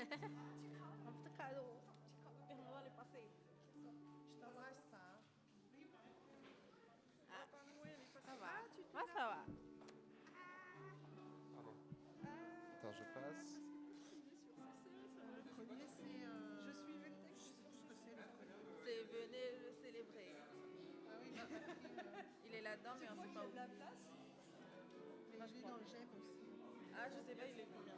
Un petit cadeau. Et on va les passer. Je t'embrasse pas. Ah, Pardon, elle est passée. ça va. Ah, tu Moi, l'as. ça va. Pardon. Ah, Attends, je passe. le collier, c'est. Je suis Vectex, je sais ce que c'est le collier. C'est venez le célébrer. Ah oui, j'ai compris. Il est là-dedans, mais on sait pas où. Place. Mais je l'ai dans le GEM aussi. Ah, je sais pas, il est combien.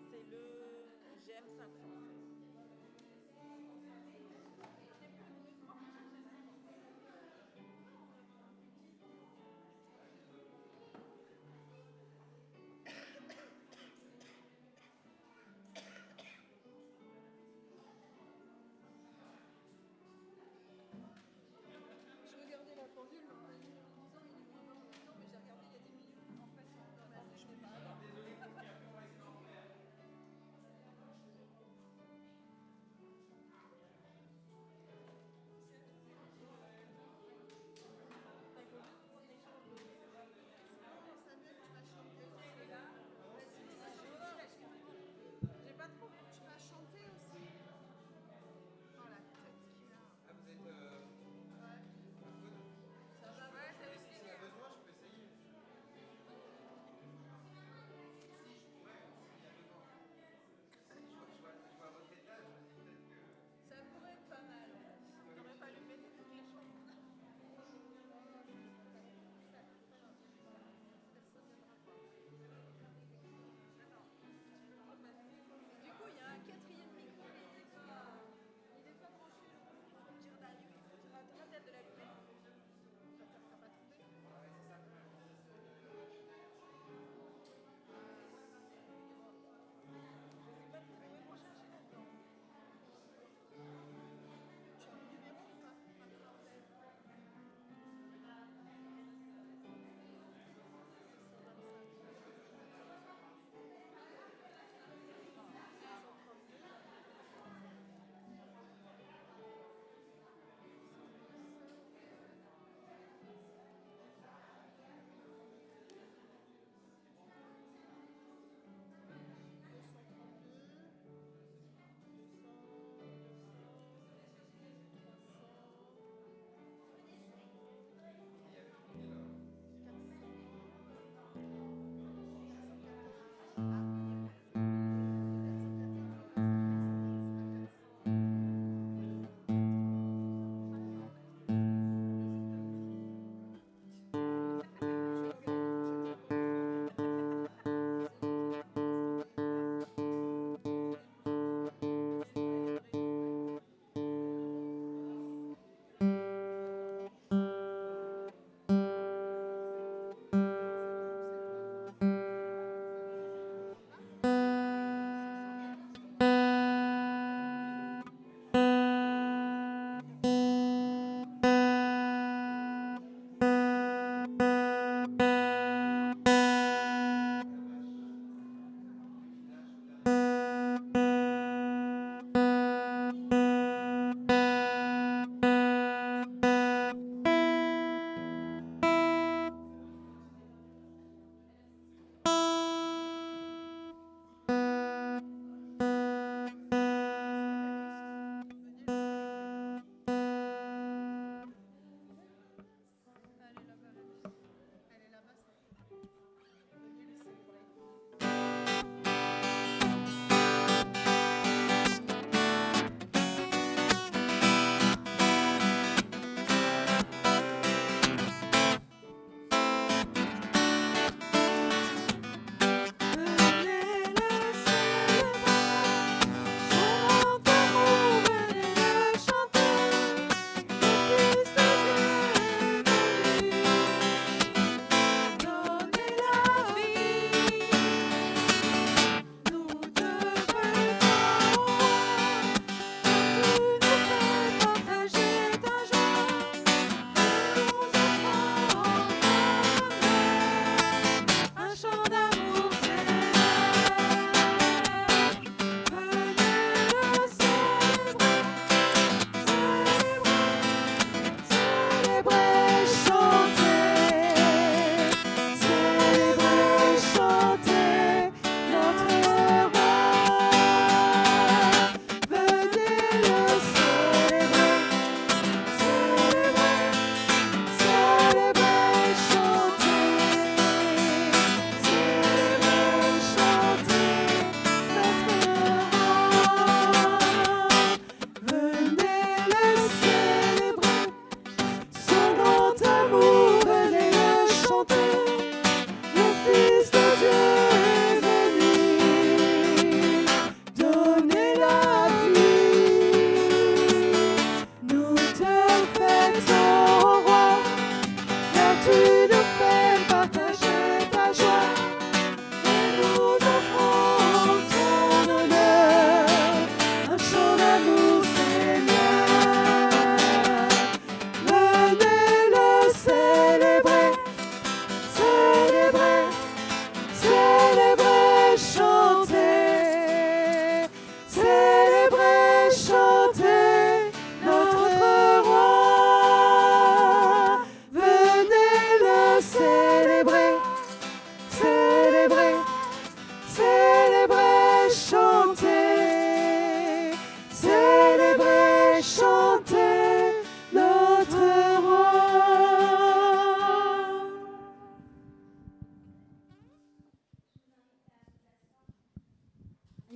C'est le GM 500.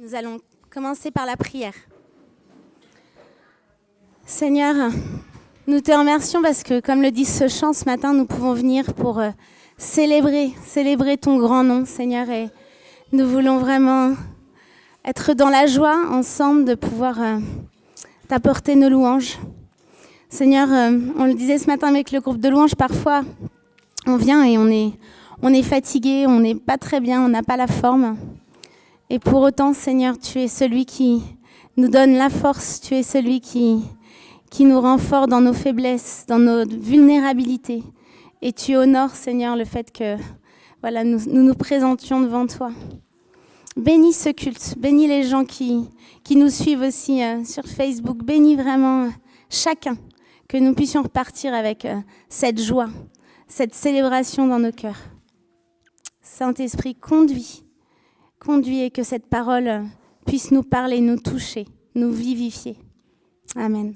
Nous allons commencer par la prière. Seigneur, nous te remercions parce que, comme le dit ce chant ce matin, nous pouvons venir pour célébrer ton grand nom, Seigneur. Et nous voulons vraiment être dans la joie ensemble de pouvoir t'apporter nos louanges. Seigneur, on le disait ce matin avec le groupe de louanges, parfois on vient et on est fatigué, on n'est pas très bien, on n'a pas la forme. Et pour autant, Seigneur, tu es celui qui nous donne la force, tu es celui qui nous rend forts dans nos faiblesses, dans nos vulnérabilités. Et tu honores, Seigneur, le fait que voilà, nous présentions devant toi. Bénis ce culte, bénis les gens qui nous suivent aussi sur Facebook, bénis vraiment chacun, que nous puissions repartir avec cette joie, cette célébration dans nos cœurs. Saint-Esprit, conduis et que cette parole puisse nous parler, nous toucher, nous vivifier. Amen.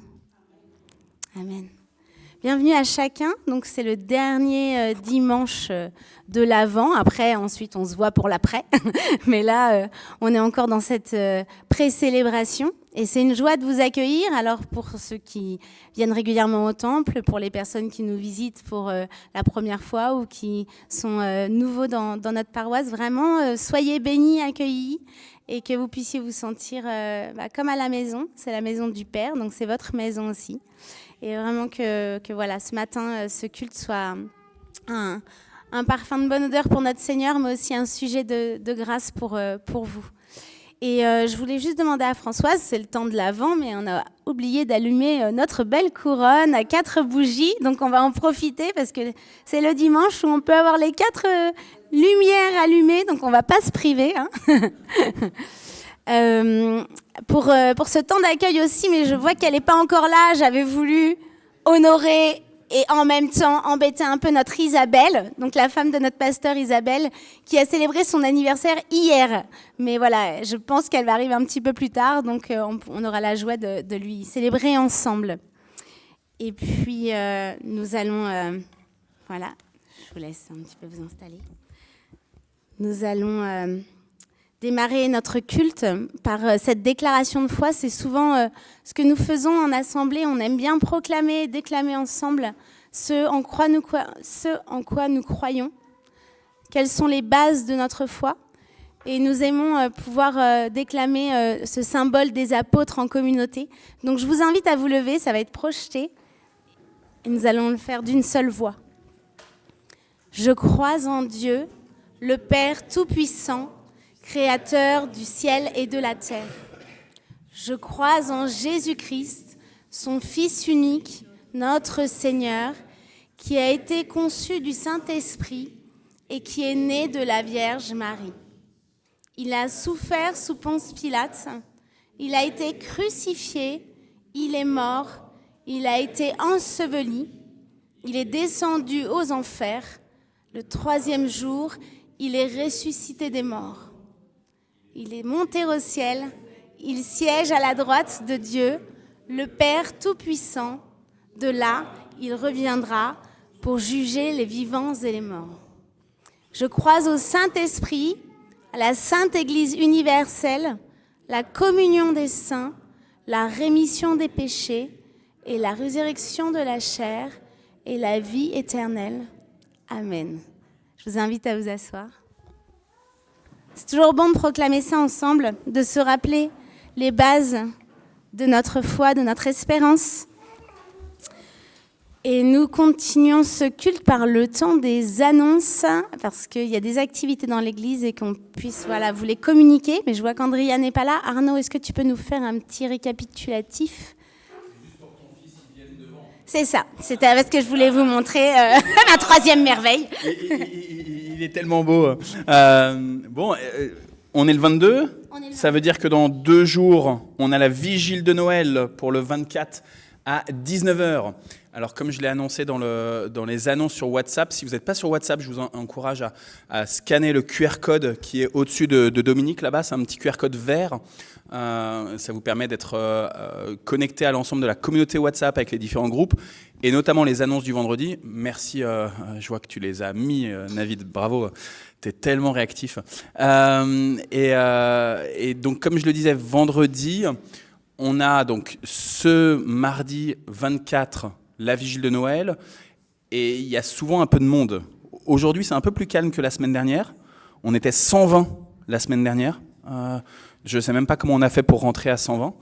Amen. Bienvenue à chacun. Donc c'est le dernier dimanche de l'Avent. Après, ensuite, on se voit pour l'après. Mais là, on est encore dans cette pré-célébration. Et c'est une joie de vous accueillir. Alors pour ceux qui viennent régulièrement au temple, pour les personnes qui nous visitent pour la première fois ou qui sont nouveaux dans notre paroisse, vraiment, soyez bénis, accueillis et que vous puissiez vous sentir comme à la maison. C'est la maison du Père, donc c'est votre maison aussi. Et vraiment que voilà, ce matin, ce culte soit un parfum de bonne odeur pour notre Seigneur, mais aussi un sujet de grâce pour vous. Et je voulais juste demander à Françoise, c'est le temps de l'Avent, mais on a oublié d'allumer notre belle couronne à 4 bougies. Donc on va en profiter parce que c'est le dimanche où on peut avoir les 4 lumières allumées, donc on ne va pas se priver. Hein. Pour ce temps d'accueil aussi, mais je vois qu'elle n'est pas encore là. J'avais voulu honorer et en même temps embêter un peu notre Isabelle, donc la femme de notre pasteur Isabelle, qui a célébré son anniversaire hier. Mais voilà, je pense qu'elle va arriver un petit peu plus tard, donc on aura la joie de lui célébrer ensemble. Et puis nous allons, voilà, je vous laisse un petit peu vous installer. Nous allons démarrer notre culte par cette déclaration de foi. C'est souvent ce que nous faisons en assemblée. On aime bien proclamer, déclamer ensemble ce en quoi nous croyons, quelles sont les bases de notre foi. Et nous aimons pouvoir déclamer ce symbole des apôtres en communauté. Donc je vous invite à vous lever, ça va être projeté. Et nous allons le faire d'une seule voix. Je crois en Dieu, le Père Tout-Puissant, Créateur du ciel et de la terre. Je crois en Jésus-Christ, son Fils unique, notre Seigneur, qui a été conçu du Saint-Esprit et qui est né de la Vierge Marie. Il a souffert sous Ponce Pilate, il a été crucifié, il est mort, il a été enseveli, il est descendu aux enfers. Le 3e jour, il est ressuscité des morts. Il est monté au ciel, il siège à la droite de Dieu, le Père Tout-Puissant. De là, il reviendra pour juger les vivants et les morts. Je crois au Saint-Esprit, à la Sainte Église universelle, la communion des saints, la rémission des péchés et la résurrection de la chair et la vie éternelle. Amen. Je vous invite à vous asseoir. C'est toujours bon de proclamer ça ensemble, de se rappeler les bases de notre foi, de notre espérance. Et nous continuons ce culte par le temps des annonces, parce qu'il y a des activités dans l'église et qu'on puisse vous les communiquer. Mais je vois qu'Andrea n'est pas là. Arnaud, est-ce que tu peux nous faire un petit récapitulatif ? Juste pour que ton fils vienne devant. C'est ça, c'était parce que je voulais vous montrer ma 3e merveille. Il est tellement beau. On est le 22. Ça veut dire que dans 2 jours, on a la vigile de Noël pour le 24 à 19h. Alors, comme je l'ai annoncé dans les annonces sur WhatsApp, si vous n'êtes pas sur WhatsApp, je vous encourage à scanner le QR code qui est au-dessus de Dominique, là-bas. C'est un petit QR code vert. Ça vous permet d'être connecté à l'ensemble de la communauté WhatsApp avec les différents groupes. et notamment les annonces du vendredi. Merci, je vois que tu les as mis, Navid, bravo, tu es tellement réactif. Et donc, comme je le disais, vendredi, on a donc ce mardi 24, la vigile de Noël, et il y a souvent un peu de monde. Aujourd'hui, c'est un peu plus calme que la semaine dernière. On était 120 la semaine dernière. Je ne sais même pas comment on a fait pour rentrer à 120.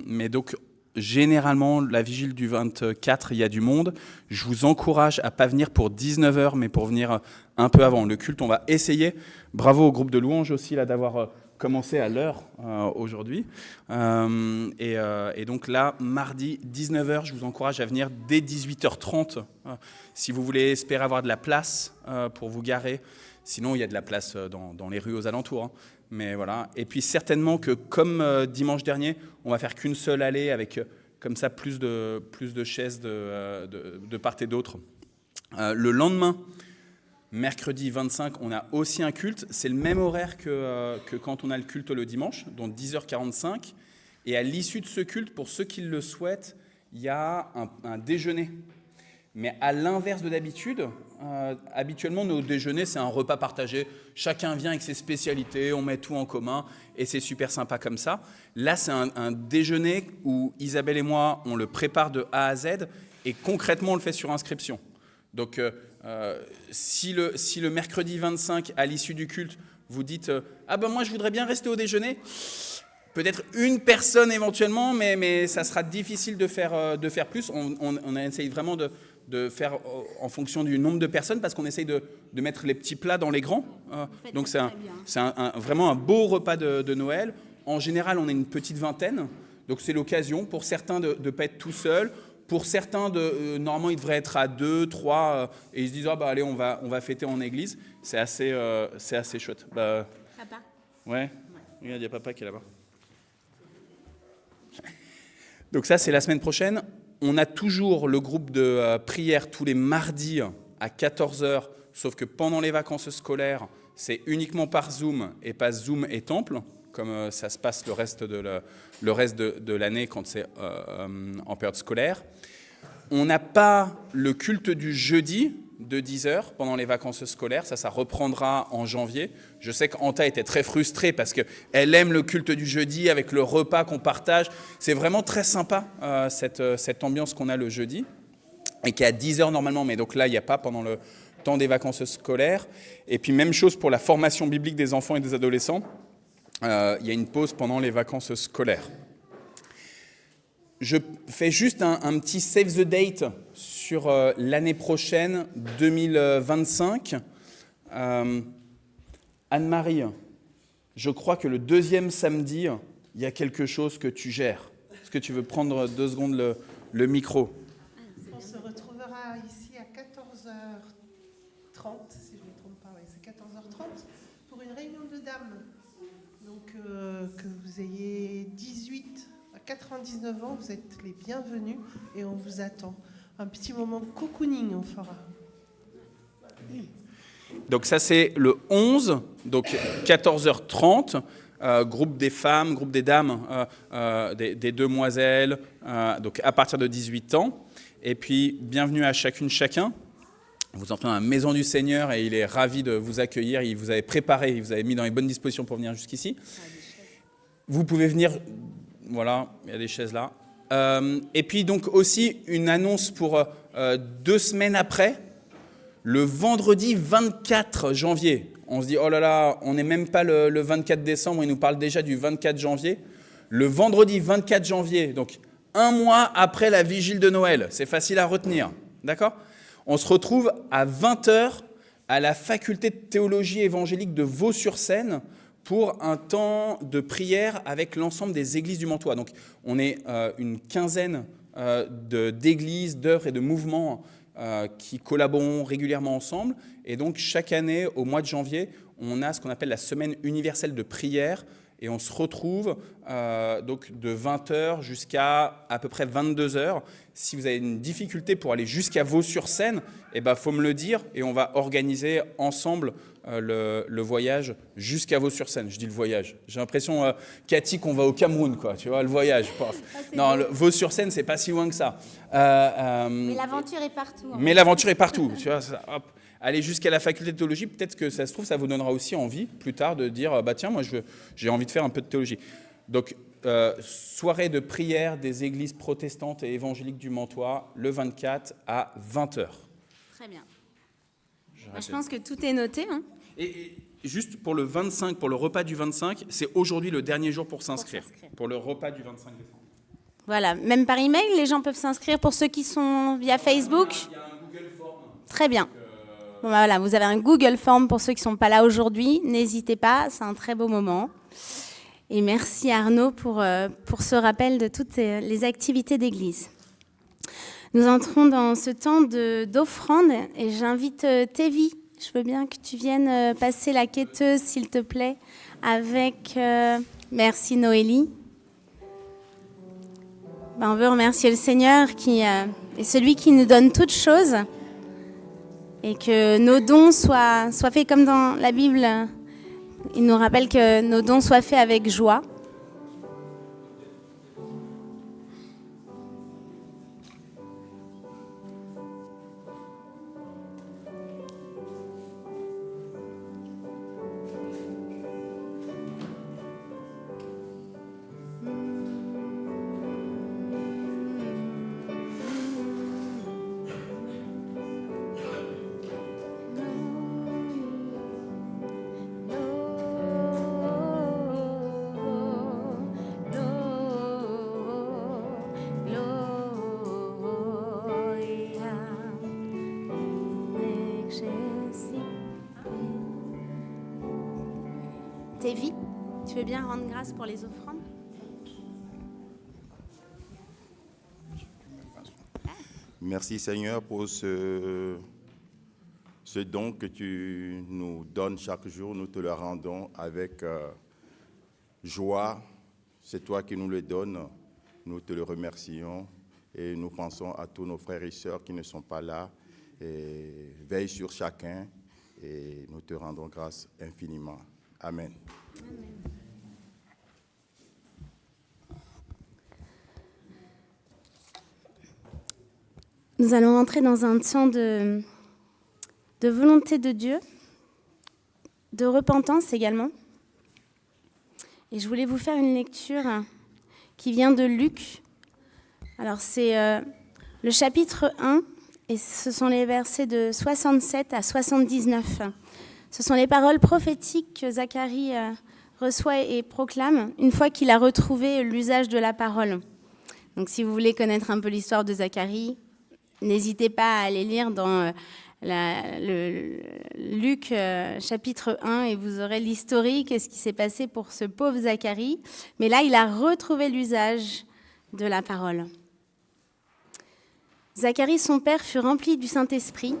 Mais donc, généralement, la vigile du 24, il y a du monde. Je vous encourage à ne pas venir pour 19h, mais pour venir un peu avant. Le culte, on va essayer. Bravo au groupe de louanges aussi là, d'avoir commencé à l'heure aujourd'hui. Et donc là, mardi, 19h, je vous encourage à venir dès 18h30. Si vous voulez espérer avoir de la place pour vous garer. Sinon, il y a de la place dans les rues aux alentours. Mais voilà. Et puis certainement que comme dimanche dernier, on va faire qu'une seule allée avec comme ça plus de chaises de part et d'autre. Le lendemain, mercredi 25, on a aussi un culte. C'est le même horaire que quand on a le culte le dimanche, donc 10h45. Et à l'issue de ce culte, pour ceux qui le souhaitent, il y a un déjeuner. Mais à l'inverse de d'habitude, habituellement, nos déjeuners, c'est un repas partagé. Chacun vient avec ses spécialités, on met tout en commun et c'est super sympa comme ça. Là, c'est un déjeuner où Isabelle et moi, on le prépare de A à Z et concrètement, on le fait sur inscription. Donc, si le mercredi 25, à l'issue du culte, vous dites « Ah ben moi, je voudrais bien rester au déjeuner », peut-être une personne éventuellement, mais ça sera difficile de faire plus. On essaye vraiment de faire en fonction du nombre de personnes parce qu'on essaye de mettre les petits plats dans les grands. Donc c'est vraiment un beau repas de Noël. En général, on est une petite vingtaine. Donc c'est l'occasion pour certains de ne pas être tout seul. Pour certains, normalement, ils devraient être à 2, 3 et ils se disent « Ah bah allez, on va fêter en église ». C'est assez chouette. Papa. Ouais. Regarde, il y a papa qui est là-bas. Donc ça, c'est la semaine prochaine. On a toujours le groupe de prière tous les mardis à 14h, sauf que pendant les vacances scolaires, c'est uniquement par Zoom et pas Zoom et Temple, comme ça se passe le reste de l'année quand c'est en période scolaire. On n'a pas le culte du jeudi de 10h pendant les vacances scolaires, ça reprendra en janvier. Je sais qu'Anta était très frustrée parce qu'elle aime le culte du jeudi avec le repas qu'on partage. C'est vraiment très sympa cette ambiance qu'on a le jeudi et qui est à 10h normalement, mais donc là il n'y a pas pendant le temps des vacances scolaires. Et puis même chose pour la formation biblique des enfants et des adolescents, il y a une pause pendant les vacances scolaires. Je fais juste un petit save the date sur l'année prochaine, 2025. Anne-Marie, je crois que le deuxième samedi, il y a quelque chose que tu gères. Est-ce que tu veux prendre 2 secondes le micro ? On se retrouvera ici à 14h30, si je ne me trompe pas, oui, c'est 14h30, pour une réunion de dames. Donc, que vous ayez 18 à 99 ans, vous êtes les bienvenus et on vous attend. Un petit moment de cocooning, on fera. Donc ça, c'est le 11, donc 14h30, groupe des femmes, groupe des dames, des demoiselles, donc à partir de 18 ans. Et puis, bienvenue à chacune, chacun. Vous entrez dans la maison du Seigneur et il est ravi de vous accueillir. Il vous avait préparé, il vous avait mis dans les bonnes dispositions pour venir jusqu'ici. Vous pouvez venir, voilà, il y a des chaises là. Et puis donc aussi une annonce pour 2 semaines après, le vendredi 24 janvier. On se dit, oh là là, on n'est même pas le 24 décembre, il nous parle déjà du 24 janvier. Le vendredi 24 janvier, donc 1 mois après la vigile de Noël, c'est facile à retenir, d'accord ? On se retrouve à 20h à la faculté de théologie évangélique de Vaux-sur-Seine pour un temps de prière avec l'ensemble des églises du Mantois. Donc, on est une quinzaine d'églises, d'œuvres et de mouvements qui collaborent régulièrement ensemble. Et donc, chaque année, au mois de janvier, on a ce qu'on appelle la semaine universelle de prière. Et on se retrouve donc de 20h jusqu'à peu près 22h. Si vous avez une difficulté pour aller jusqu'à Vaux-sur-Seine, eh ben, faut me le dire et on va organiser ensemble le voyage jusqu'à Vaux-sur-Seine. Je dis le voyage. J'ai l'impression, Cathy, qu'on va au Cameroun, quoi. Tu vois, le voyage. Non, Vaux-sur-Seine, c'est pas si loin que ça. Mais l'aventure est partout. Mais l'aventure est partout. Tu vois, hop. Aller jusqu'à la faculté de théologie, peut-être que ça se trouve, ça vous donnera aussi envie plus tard de dire, bah tiens, moi j'ai envie de faire un peu de théologie. Donc, soirée de prière des églises protestantes et évangéliques du Mantois, le 24 à 20h. Très bien. Je pense que tout est noté. Hein. Et juste pour le 25, pour le repas du 25, c'est aujourd'hui le dernier jour pour s'inscrire. Pour le repas du 25 décembre. Voilà, même par email, les gens peuvent s'inscrire pour ceux qui sont via Facebook. Il y a un Google Form. Très bien. Bon, bah voilà, vous avez un Google Form pour ceux qui ne sont pas là aujourd'hui. N'hésitez pas, c'est un très beau moment. Et merci Arnaud pour ce rappel de toutes les activités d'église. Nous entrons dans ce temps d'offrande et j'invite Tévi. Je veux bien que tu viennes passer la quêteuse, s'il te plaît, avec... merci Noélie. Ben, on veut remercier le Seigneur qui est celui qui nous donne toutes choses et que nos dons soient faits comme dans la Bible. Il nous rappelle que nos dons soient faits avec joie. Tévi, tu veux bien rendre grâce pour les offrandes ? Merci Seigneur pour ce don que tu nous donnes chaque jour. Nous te le rendons avec joie. C'est toi qui nous le donnes. Nous te le remercions et nous pensons à tous nos frères et sœurs qui ne sont pas là. Et veille sur chacun et nous te rendons grâce infiniment. Amen. Amen. Nous allons entrer dans un temps de volonté de Dieu, de repentance également. Et je voulais vous faire une lecture qui vient de Luc. Alors c'est le chapitre 1 et ce sont les versets de 67 à 79. Ce sont les paroles prophétiques que Zacharie reçoit et proclame une fois qu'il a retrouvé l'usage de la parole. Donc si vous voulez connaître un peu l'histoire de Zacharie, n'hésitez pas à aller lire dans Luc chapitre 1 et vous aurez l'historique et ce qui s'est passé pour ce pauvre Zacharie. Mais là, il a retrouvé l'usage de la parole. Zacharie, son père, fut rempli du Saint-Esprit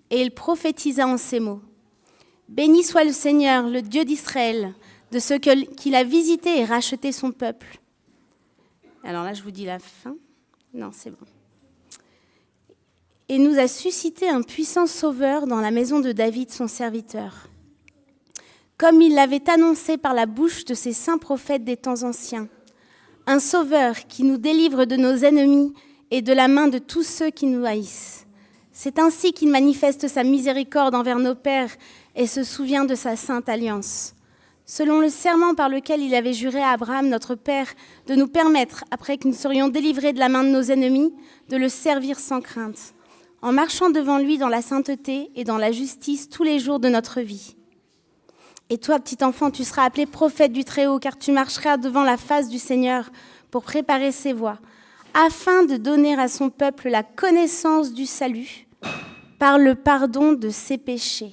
et il prophétisa en ces mots. « Béni soit le Seigneur, le Dieu d'Israël, de ce qu'il a visité et racheté son peuple. » Alors là, je vous dis la fin. Non, c'est bon. « Et nous a suscité un puissant sauveur dans la maison de David, son serviteur, comme il l'avait annoncé par la bouche de ses saints prophètes des temps anciens, un sauveur qui nous délivre de nos ennemis et de la main de tous ceux qui nous haïssent. C'est ainsi qu'il manifeste sa miséricorde envers nos pères et se souvient de sa sainte alliance, selon le serment par lequel il avait juré à Abraham, notre père, de nous permettre, après que nous serions délivrés de la main de nos ennemis, de le servir sans crainte, en marchant devant lui dans la sainteté et dans la justice tous les jours de notre vie. Et toi, petit enfant, tu seras appelé prophète du Très-Haut, car tu marcheras devant la face du Seigneur pour préparer ses voies, afin de donner à son peuple la connaissance du salut par le pardon de ses péchés,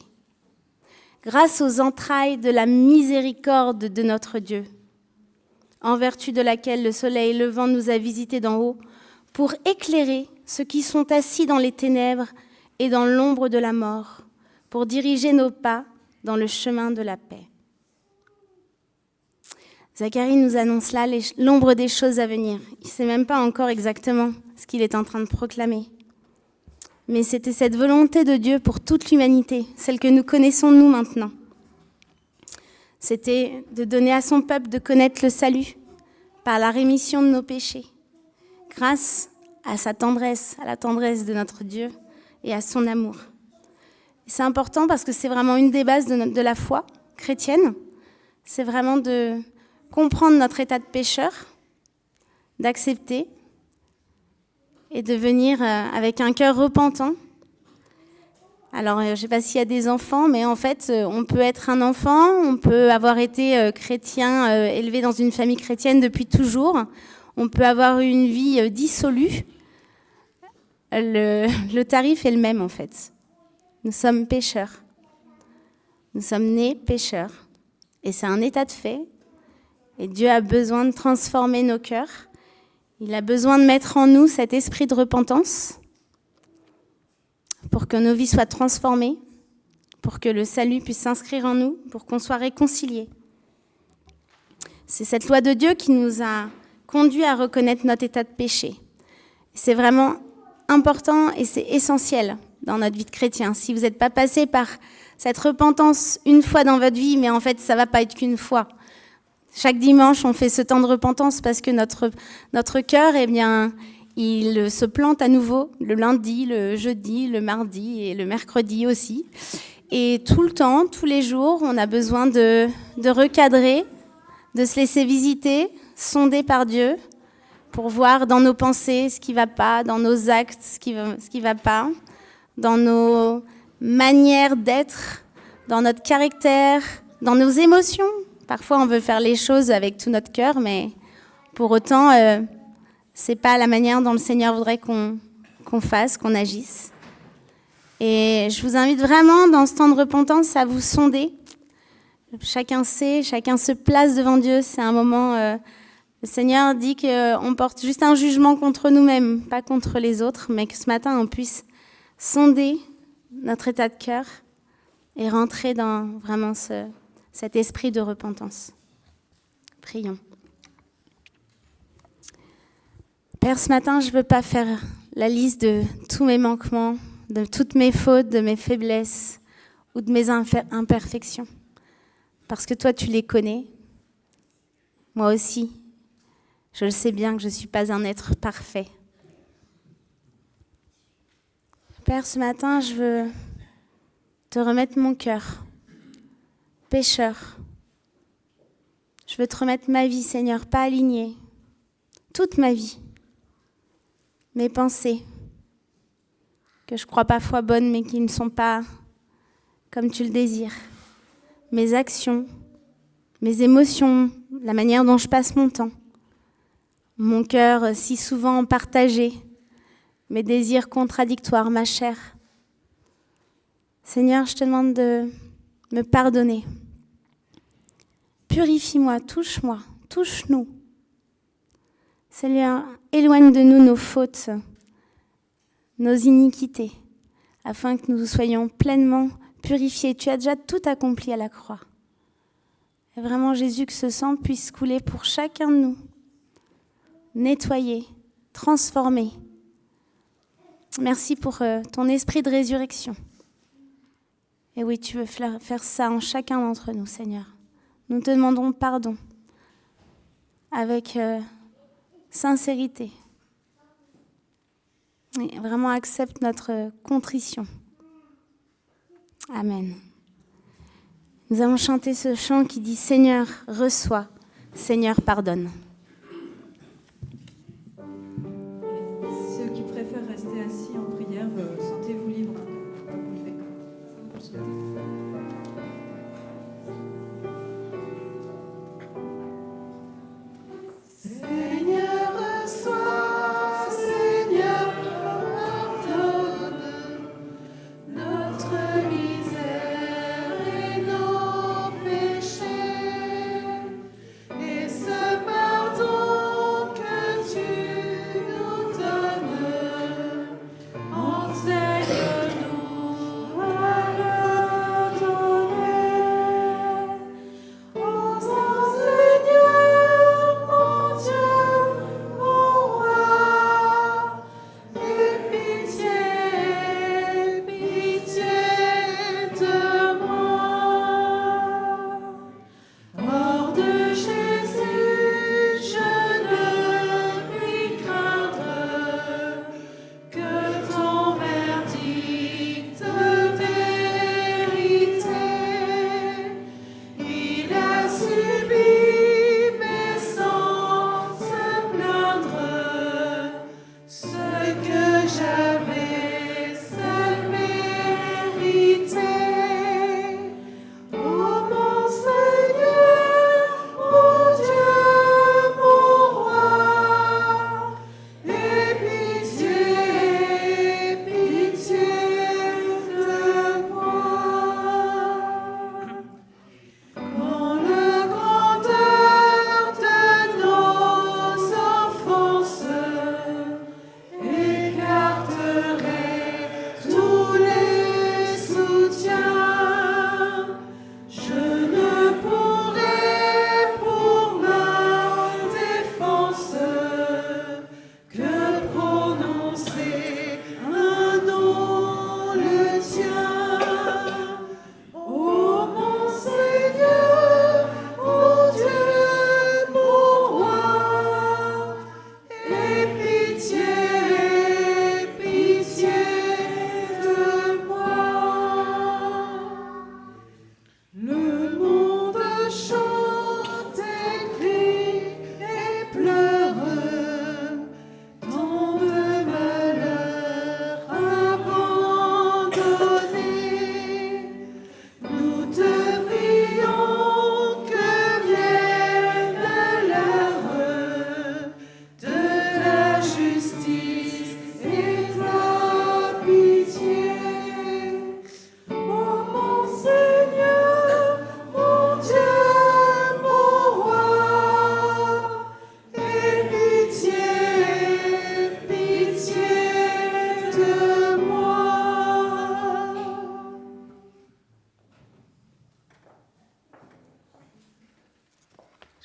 grâce aux entrailles de la miséricorde de notre Dieu, en vertu de laquelle le soleil levant nous a visités d'en haut, pour éclairer ceux qui sont assis dans les ténèbres et dans l'ombre de la mort, pour diriger nos pas dans le chemin de la paix. Zacharie nous annonce là l'ombre des choses à venir. Il ne sait même pas encore exactement ce qu'il est en train de proclamer. Mais c'était cette volonté de Dieu pour toute l'humanité, celle que nous connaissons nous maintenant. C'était de donner à son peuple de connaître le salut par la rémission de nos péchés, grâce à sa tendresse, à la tendresse de notre Dieu et à son amour. Et c'est important parce que c'est vraiment une des bases de la foi chrétienne. C'est vraiment de comprendre notre état de pécheur, d'accepter et de venir avec un cœur repentant. Alors, je ne sais pas s'il y a des enfants, mais en fait, on peut être un enfant, on peut avoir été chrétien, élevé dans une famille chrétienne depuis toujours, on peut avoir une vie dissolue. Le tarif est le même, en fait. Nous sommes pécheurs. Nous sommes nés pécheurs. Et c'est un état de fait. Et Dieu a besoin de transformer nos cœurs. Il a besoin de mettre en nous cet esprit de repentance pour que nos vies soient transformées, pour que le salut puisse s'inscrire en nous, pour qu'on soit réconciliés. C'est cette loi de Dieu qui nous a conduits à reconnaître notre état de péché. C'est vraiment important et c'est essentiel dans notre vie de chrétien. Si vous n'êtes pas passé par cette repentance une fois dans votre vie, mais en fait, ça ne va pas être qu'une fois. Chaque dimanche, on fait ce temps de repentance parce que notre cœur, eh bien, il se plante à nouveau le lundi, le jeudi, le mardi et le mercredi aussi. Et tout le temps, tous les jours, on a besoin de recadrer, de se laisser visiter, sonder par Dieu, pour voir dans nos pensées ce qui ne va pas, dans nos actes ce qui va pas, dans nos manières d'être, dans notre caractère, dans nos émotions. Parfois, on veut faire les choses avec tout notre cœur, mais pour autant, c'est pas la manière dont le Seigneur voudrait qu'on fasse, qu'on agisse. Et je vous invite vraiment, dans ce temps de repentance, à vous sonder. Chacun sait, chacun se place devant Dieu. C'est un moment... le Seigneur dit qu'on porte juste un jugement contre nous-mêmes, pas contre les autres, mais que ce matin, on puisse sonder notre état de cœur et rentrer dans vraiment cet esprit de repentance. Prions. Père, ce matin, je ne veux pas faire la liste de tous mes manquements, de toutes mes fautes, de mes faiblesses ou de mes imperfections. Parce que toi, tu les connais. Moi aussi, je le sais bien que je ne suis pas un être parfait. Père, ce matin, je veux te remettre mon cœur, pécheur. Je veux te remettre ma vie, Seigneur, pas alignée, toute ma vie. Mes pensées, que je crois parfois bonnes, mais qui ne sont pas comme tu le désires. Mes actions, mes émotions, la manière dont je passe mon temps. Mon cœur si souvent partagé, mes désirs contradictoires, ma chair. Seigneur, je te demande de me pardonner. Purifie-moi, touche-moi, touche-nous. Seigneur, éloigne de nous nos fautes, nos iniquités, afin que nous soyons pleinement purifiés. Tu as déjà tout accompli à la croix. Et vraiment, Jésus, que ce sang puisse couler pour chacun de nous, nettoyer, transformer. Merci pour ton esprit de résurrection. Et oui, tu veux faire ça en chacun d'entre nous, Seigneur. Nous te demandons pardon avec sincérité. Et vraiment accepte notre contrition. Amen. Nous avons chanté ce chant qui dit « Seigneur, reçois, Seigneur, pardonne ». Ceux qui préfèrent rester assis en prière, sentez-vous libre de vous lever. Vous le souhaitez. Seigneur, reçois, Seigneur, pardonne notre misère et nos péchés, et ce pardon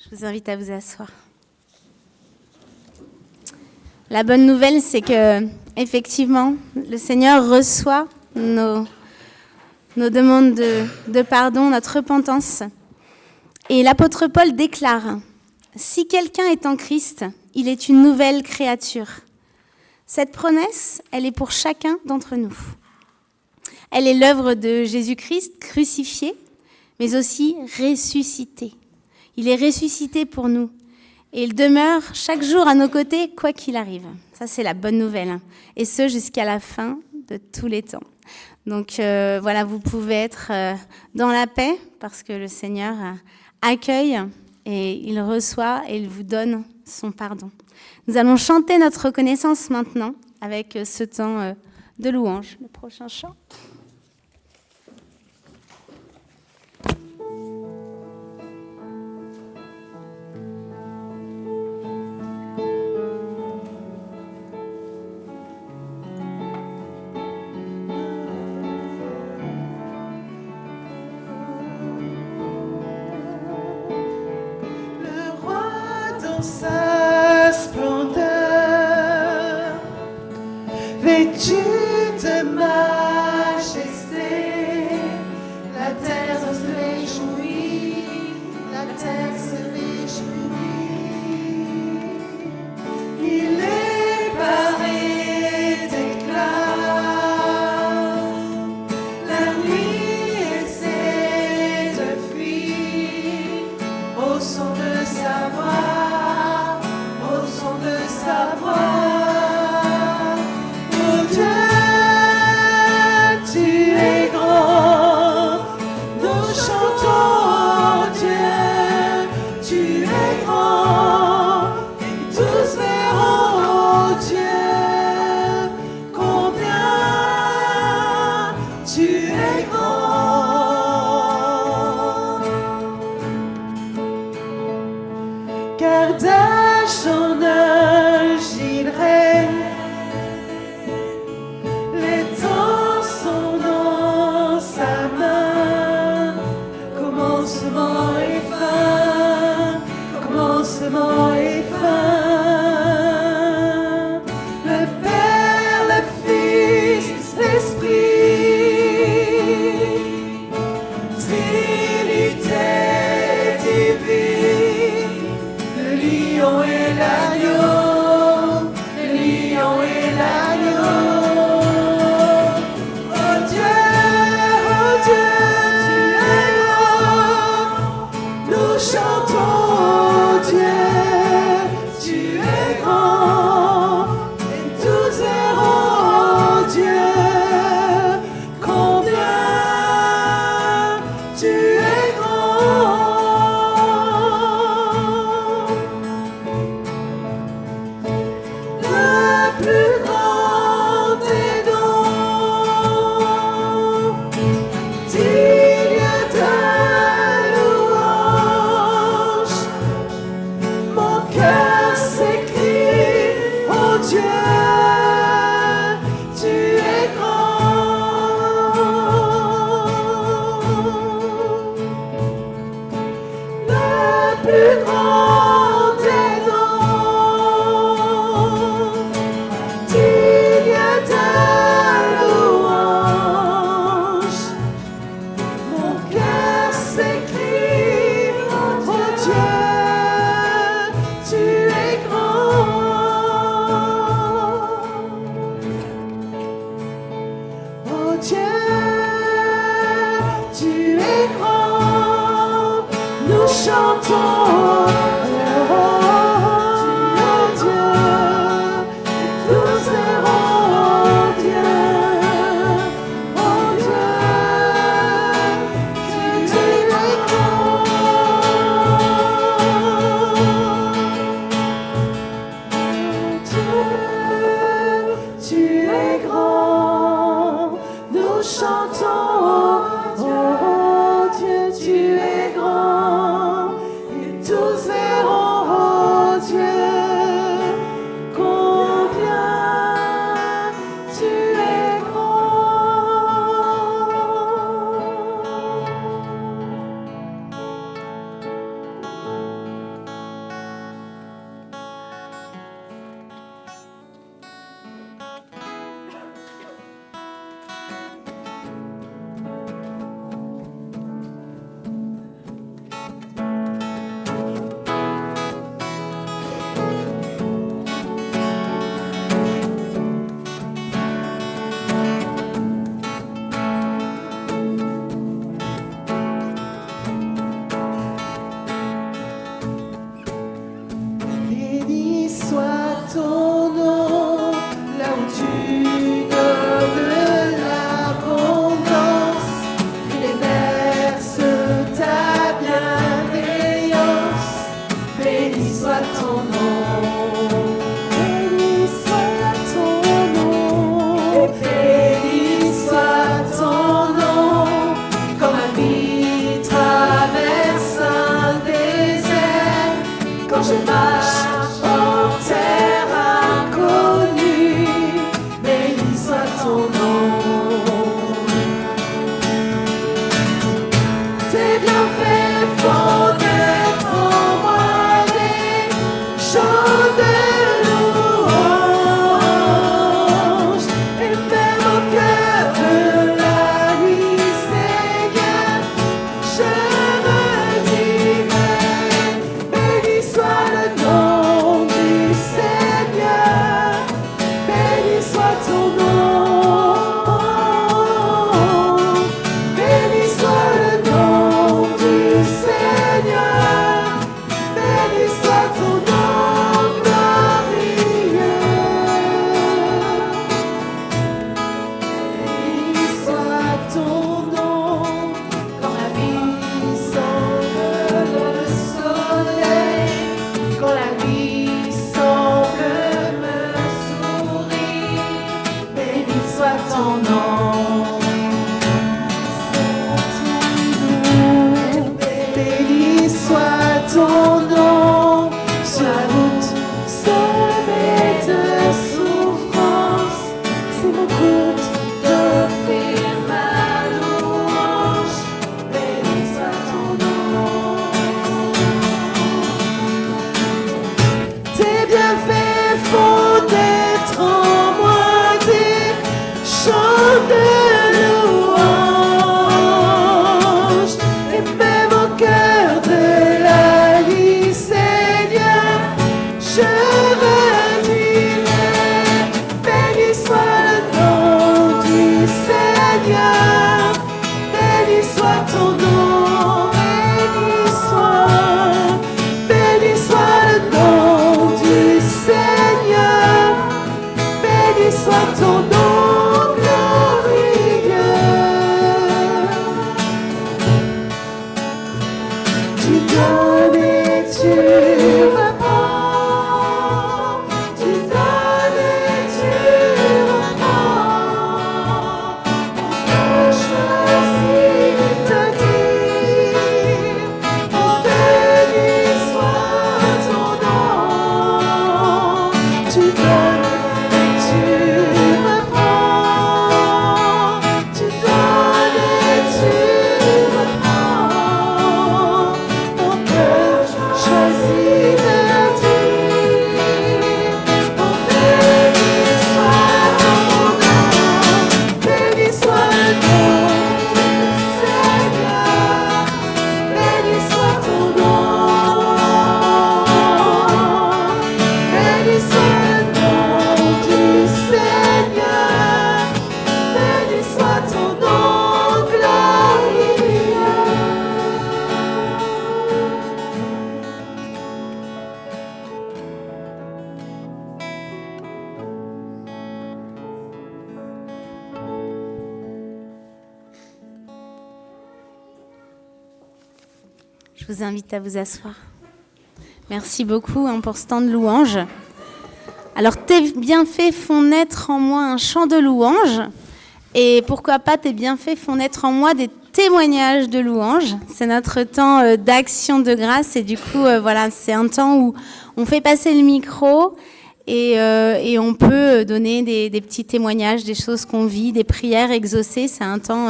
Je vous invite à vous asseoir. La bonne nouvelle, c'est que, effectivement, le Seigneur reçoit nos demandes de pardon, notre repentance. Et l'apôtre Paul déclare, « Si quelqu'un est en Christ, il est une nouvelle créature. » Cette promesse, elle est pour chacun d'entre nous. Elle est l'œuvre de Jésus-Christ crucifié, mais aussi ressuscité. Il est ressuscité pour nous. Et il demeure chaque jour à nos côtés, quoi qu'il arrive. Ça, c'est la bonne nouvelle. Et ce, jusqu'à la fin de tous les temps. Donc voilà, vous pouvez être dans la paix, parce que le Seigneur accueille et il reçoit et il vous donne son pardon. Nous allons chanter notre reconnaissance maintenant, avec ce temps de louange. Le prochain chant. Sa splendeur, vêtu de majesté, la terre se réjouit, la terre se réjouit. Il est paré d'éclat, la nuit essaie de fuir au son de sa voix. De sa voix, oh Dieu, tu es grand, nous chantons, oh Dieu, tu es grand, et tous verront, oh Dieu, combien tu es grand, car son âge il règne, les temps sont dans sa main, commencement et fin, commencement et fin. Le Père, le Fils, l'Esprit, Trinité divine, le lion et l'agneau, le lion et l'agneau. Oh Dieu, tu es grand. Nous chantons, oh Dieu, tu es grand. Et tous verront, oh Dieu, combien tu es grand. Plus grand des dons, digne de louange, mon cœur s'écrie, oh Dieu, tu es grand. Le plus grand des dons, digne de louange, mon cœur s'écrie, oh Dieu, tu es grand. Oh Dieu, tu es grand, nous chantons, oh Dieu, tous verront, oh Dieu, que tu es grand. Dieu, tu es grand, nous chantons, oh Dieu, tu es grand, et tous verront, oh Dieu, combien tu es grand. Je vous invite à vous asseoir. Merci beaucoup pour ce temps de louange. Alors, tes bienfaits font naître en moi un chant de louange. Et pourquoi pas, tes bienfaits font naître en moi des témoignages de louange. C'est notre temps d'action de grâce. Et du coup, voilà, c'est un temps où on fait passer le micro et on peut donner des petits témoignages, des choses qu'on vit, des prières exaucées. C'est un temps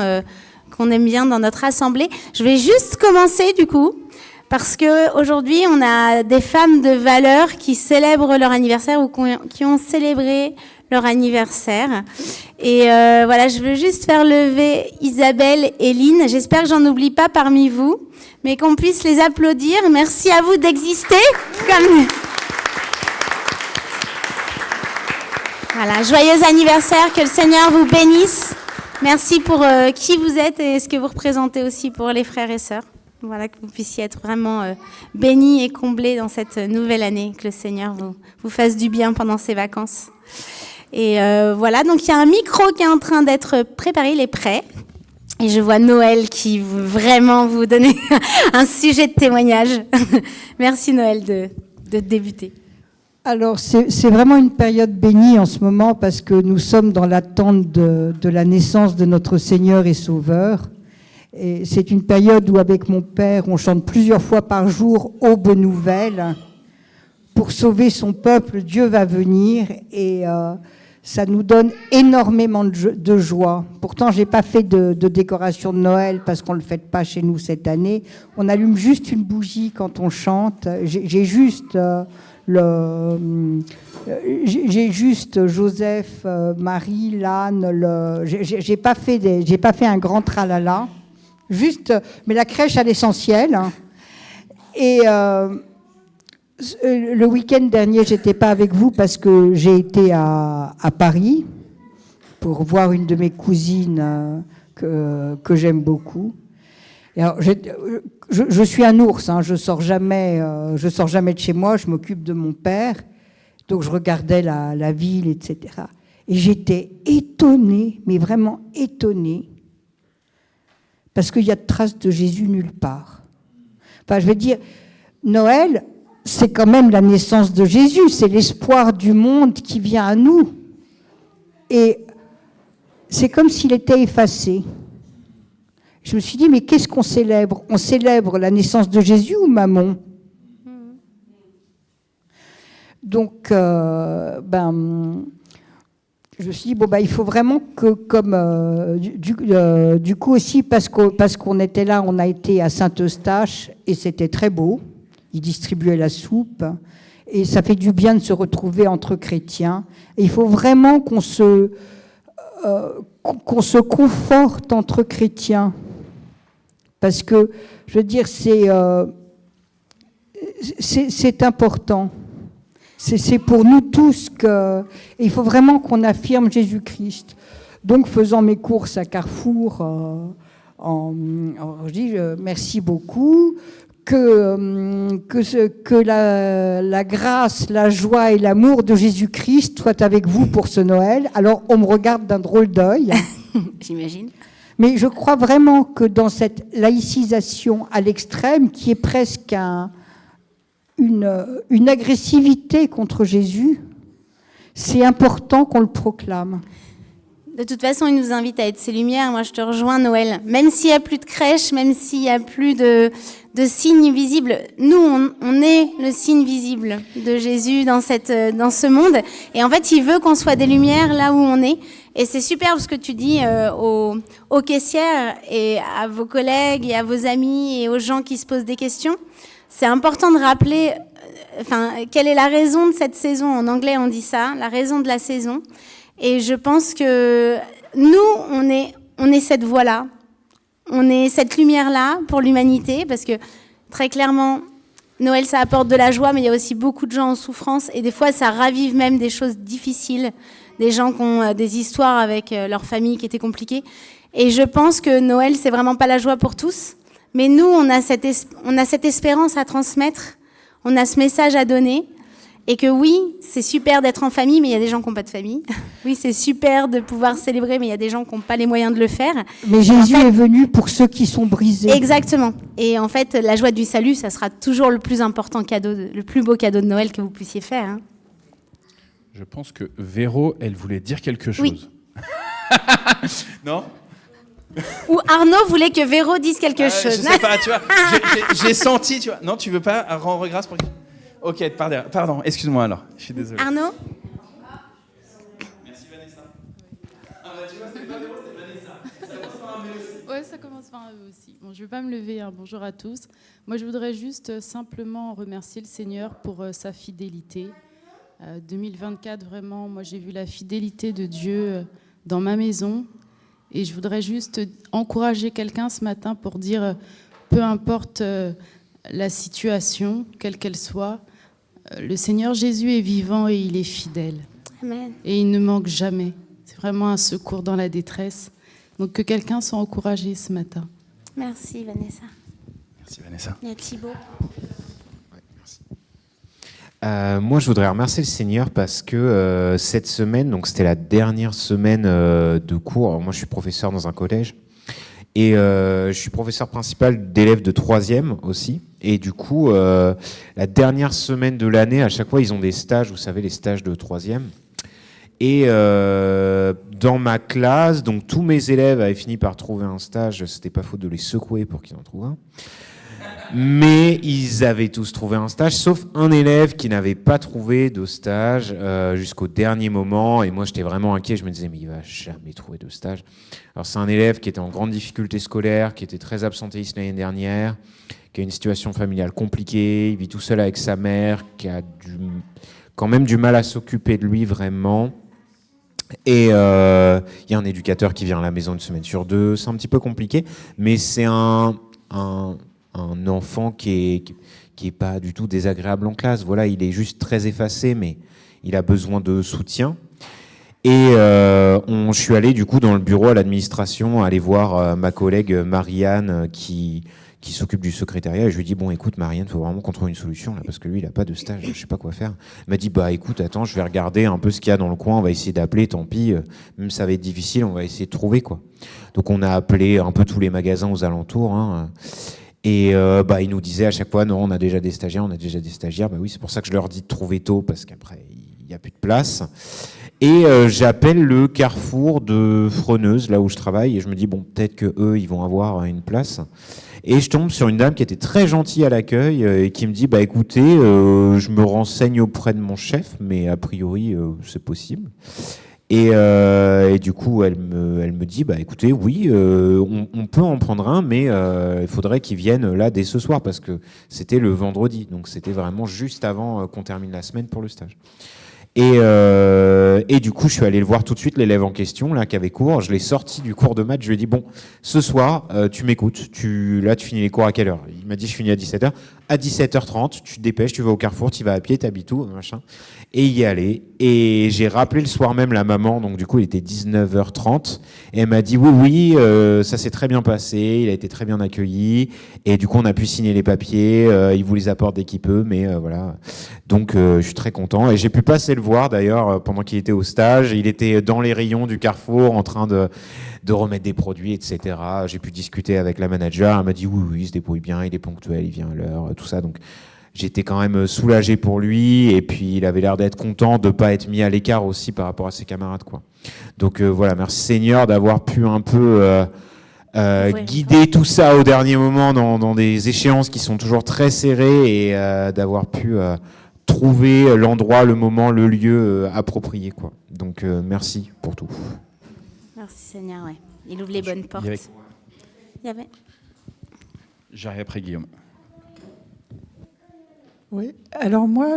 qu'on aime bien dans notre assemblée. Je vais juste commencer, du coup. Parce qu'aujourd'hui, on a des femmes de valeur qui célèbrent leur anniversaire ou qui ont célébré leur anniversaire. Et voilà, je veux juste faire lever Isabelle et Lynn. J'espère que j'en oublie pas parmi vous, mais qu'on puisse les applaudir. Merci à vous d'exister. Voilà, joyeux anniversaire, que le Seigneur vous bénisse. Merci pour qui vous êtes et ce que vous représentez aussi pour les frères et sœurs. Voilà, que vous puissiez être vraiment bénis et comblés dans cette nouvelle année, que le Seigneur vous fasse du bien pendant ces vacances. Et voilà, donc il y a un micro qui est en train d'être préparé, il est prêt. Et je vois Noël qui veut vraiment vous donner un sujet de témoignage. Merci Noël de débuter. Alors, c'est vraiment une période bénie en ce moment parce que nous sommes dans l'attente de la naissance de notre Seigneur et Sauveur. Et c'est une période où, avec mon père, on chante plusieurs fois par jour « Aube nouvelle ». Pour sauver son peuple, Dieu va venir et ça nous donne énormément de joie. Pourtant, j'ai pas fait de décoration de Noël parce qu'on le fait pas chez nous cette année. On allume juste une bougie quand on chante. J'ai juste Joseph, Marie, l'âne. J'ai pas fait un grand tralala. Juste, mais la crèche à l'essentiel. Et le week-end dernier, j'étais pas avec vous parce que j'ai été à Paris pour voir une de mes cousines que j'aime beaucoup. Et alors, je suis un ours, hein, je sors jamais de chez moi, je m'occupe de mon père, donc je regardais la ville, etc. Et j'étais étonnée, mais vraiment étonnée, parce qu'il y a de traces de Jésus nulle part. Enfin, je veux dire, Noël, c'est quand même la naissance de Jésus, c'est l'espoir du monde qui vient à nous. Et c'est comme s'il était effacé. Je me suis dit, mais qu'est-ce qu'on célèbre ? On célèbre la naissance de Jésus ou Mammon ? Donc, je me suis dit, il faut vraiment que, comme du coup aussi, parce qu'on était là, on a été à Saint-Eustache, et c'était très beau. Ils distribuaient la soupe, et ça fait du bien de se retrouver entre chrétiens. Et il faut vraiment qu'on se conforte entre chrétiens. Parce que, je veux dire, c'est important. C'est pour nous tous que... Et il faut vraiment qu'on affirme Jésus-Christ. Donc, faisant mes courses à Carrefour, je dis merci beaucoup, que la grâce, la joie et l'amour de Jésus-Christ soient avec vous pour ce Noël. Alors, on me regarde d'un drôle d'œil. J'imagine. Mais je crois vraiment que dans cette laïcisation à l'extrême, qui est presque une agressivité contre Jésus, c'est important qu'on le proclame. De toute façon, il nous invite à être ses lumières. Moi, je te rejoins, Noël. Même s'il n'y a plus de crèche, même s'il n'y a plus de signes visibles, nous, on est le signe visible de Jésus dans ce monde. Et en fait, il veut qu'on soit des lumières là où on est. Et c'est super ce que tu dis aux caissières et à vos collègues et à vos amis et aux gens qui se posent des questions. C'est important de rappeler quelle est la raison de cette saison. En anglais, on dit ça, la raison de la saison. Et je pense que nous, on est cette voie-là. On est cette lumière-là pour l'humanité, parce que très clairement, Noël, ça apporte de la joie, mais il y a aussi beaucoup de gens en souffrance. Et des fois, ça ravive même des choses difficiles, des gens qui ont des histoires avec leur famille qui étaient compliquées. Et je pense que Noël, c'est vraiment pas la joie pour tous. Mais nous, on a cette espérance à transmettre. On a ce message à donner. Et que oui, c'est super d'être en famille, mais il y a des gens qui n'ont pas de famille. Oui, c'est super de pouvoir célébrer, mais il y a des gens qui n'ont pas les moyens de le faire. Mais Jésus est venu pour ceux qui sont brisés. Exactement. Et en fait, la joie du salut, ça sera toujours le plus important cadeau, le plus beau cadeau de Noël que vous puissiez faire. Hein. Je pense que Véro, elle voulait dire quelque chose. Oui. Non? Ou Arnaud voulait que Véro dise quelque chose. Je sais pas, tu vois. J'ai senti, tu vois. Non, tu veux pas rendre grâce pour... Ok, pardon, excuse-moi alors. Je suis désolé. Arnaud? Merci Vanessa. Ah bah tu vois, c'était pas Véro, c'était Vanessa. Ça commence par un V aussi. Ouais, ça commence par un E aussi. Bon, je ne vais pas me lever, hein. Bonjour à tous. Moi, je voudrais juste simplement remercier le Seigneur pour sa fidélité. 2024, vraiment, moi, j'ai vu la fidélité de Dieu dans ma maison. Et je voudrais juste encourager quelqu'un ce matin pour dire, peu importe la situation, quelle qu'elle soit, le Seigneur Jésus est vivant et il est fidèle. Amen. Et il ne manque jamais. C'est vraiment un secours dans la détresse. Donc que quelqu'un soit encouragé ce matin. Merci Vanessa. Merci Vanessa. Il y a Thibaut. Moi, je voudrais remercier le Seigneur parce que cette semaine, donc c'était la dernière semaine de cours. Alors, moi, je suis professeur dans un collège et je suis professeur principal d'élèves de 3e aussi. Et du coup, la dernière semaine de l'année, à chaque fois, ils ont des stages, vous savez, les stages de 3e. Et dans ma classe, donc tous mes élèves avaient fini par trouver un stage. C'était pas faute de les secouer pour qu'ils en trouvent un. Mais ils avaient tous trouvé un stage, sauf un élève qui n'avait pas trouvé de stage jusqu'au dernier moment. Et moi, j'étais vraiment inquiet. Je me disais, mais il va jamais trouver de stage. Alors, c'est un élève qui était en grande difficulté scolaire, qui était très absentéiste l'année dernière, qui a une situation familiale compliquée. Il vit tout seul avec sa mère, qui a quand même du mal à s'occuper de lui vraiment. Et il y a un éducateur qui vient à la maison une semaine sur 2. C'est un petit peu compliqué, mais c'est un enfant qui est pas du tout désagréable en classe. Voilà, il est juste très effacé, mais il a besoin de soutien. Et je suis allé du coup dans le bureau à l'administration, aller voir ma collègue Marianne qui s'occupe du secrétariat. Et je lui dis, bon, écoute, Marianne, il faut vraiment qu'on trouve une solution, là, parce que lui, il n'a pas de stage, je sais pas quoi faire. Elle m'a dit, bah écoute, attends, je vais regarder un peu ce qu'il y a dans le coin, on va essayer d'appeler, tant pis, même ça va être difficile, on va essayer de trouver, quoi. Donc on a appelé un peu tous les magasins aux alentours, hein. Et ils nous disaient à chaque fois, non, on a déjà des stagiaires. Bah oui, c'est pour ça que je leur dis de trouver tôt, parce qu'après, il n'y a plus de place. Et j'appelle le Carrefour de Freneuse, là où je travaille, et je me dis, bon, peut-être qu'eux, ils vont avoir une place. Et je tombe sur une dame qui était très gentille à l'accueil et qui me dit, bah écoutez, je me renseigne auprès de mon chef, mais a priori, c'est possible. Et du coup, elle me dit, bah écoutez, oui, on peut en prendre un, mais il faudrait qu'il vienne là dès ce soir, parce que c'était le vendredi. Donc c'était vraiment juste avant qu'on termine la semaine pour le stage. Et du coup, je suis allé le voir tout de suite, l'élève en question, là, qui avait cours. Je l'ai sorti du cours de maths. Je lui ai dit, bon, ce soir, tu m'écoutes. Tu finis les cours à quelle heure? Il m'a dit, je finis à 17h. À 17h30, tu te dépêches, tu vas au Carrefour, tu vas à pied, t'habites où, machin. Et y aller. Et j'ai rappelé le soir même la maman, donc du coup, il était 19h30. Et elle m'a dit, oui, ça s'est très bien passé, il a été très bien accueilli. Et du coup, on a pu signer les papiers. Il vous les apporte dès qu'il peut, mais voilà. Donc, je suis très content. Et j'ai pu passer le voir, d'ailleurs, pendant qu'il était au stage. Il était dans les rayons du Carrefour, en train de remettre des produits, etc. J'ai pu discuter avec la manager. Elle m'a dit, oui, il se débrouille bien, il est ponctuel, il vient à l'heure, tout ça. Donc, j'étais quand même soulagé pour lui, et puis il avait l'air d'être content de ne pas être mis à l'écart aussi par rapport à ses camarades, quoi. Donc voilà, merci Seigneur d'avoir pu un peu guider tout ça au dernier moment dans des échéances qui sont toujours très serrées, et d'avoir pu trouver l'endroit, le moment, le lieu approprié, quoi. Donc merci pour tout. Merci Seigneur, ouais. Il ouvre les bonnes portes. Il y avait... J'arrive après Guillaume. Oui, alors moi,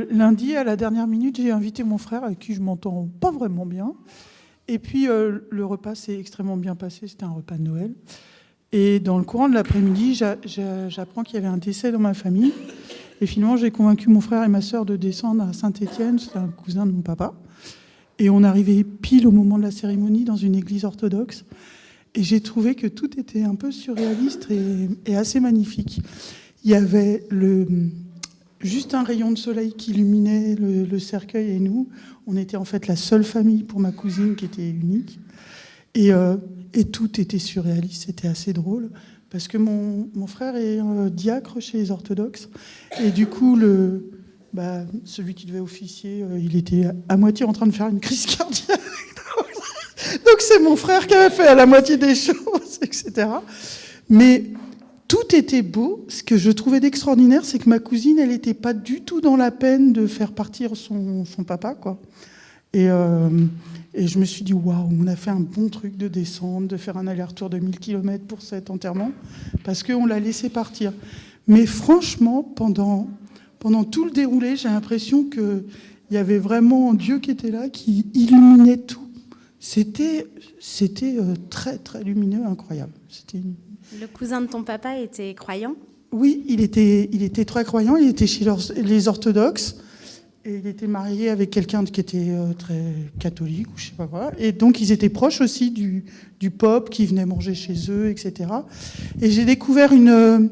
lundi, à la dernière minute, j'ai invité mon frère avec qui je m'entends pas vraiment bien. Et puis, le repas s'est extrêmement bien passé, c'était un repas de Noël. Et dans le courant de l'après-midi, j'apprends qu'il y avait un décès dans ma famille. Et finalement, j'ai convaincu mon frère et ma sœur de descendre à Saint-Étienne, c'est un cousin de mon papa. Et on arrivait pile au moment de la cérémonie dans une église orthodoxe. Et j'ai trouvé que tout était un peu surréaliste et assez magnifique. Il y avait juste un rayon de soleil qui illuminait le cercueil et nous. On était en fait la seule famille pour ma cousine qui était unique. Et tout était surréaliste, c'était assez drôle. Parce que mon frère est diacre chez les orthodoxes. Et du coup, celui qui devait officier, il était à moitié en train de faire une crise cardiaque. Donc c'est mon frère qui avait fait à la moitié des choses, etc. Mais tout était beau. Ce que je trouvais d'extraordinaire, c'est que ma cousine, elle n'était pas du tout dans la peine de faire partir son papa, quoi. Et je me suis dit, waouh, on a fait un bon truc de descendre, de faire un aller-retour de 1000 km pour cet enterrement, parce qu'on l'a laissé partir. Mais franchement, pendant tout le déroulé, j'ai l'impression qu'il y avait vraiment Dieu qui était là, qui illuminait tout. C'était très, très lumineux, incroyable. Le cousin de ton papa était croyant ? Oui, il était très croyant, il était chez les orthodoxes. Et il était marié avec quelqu'un qui était très catholique, ou je sais pas quoi. Et donc, ils étaient proches aussi du pape qui venait manger chez eux, etc. Et j'ai découvert une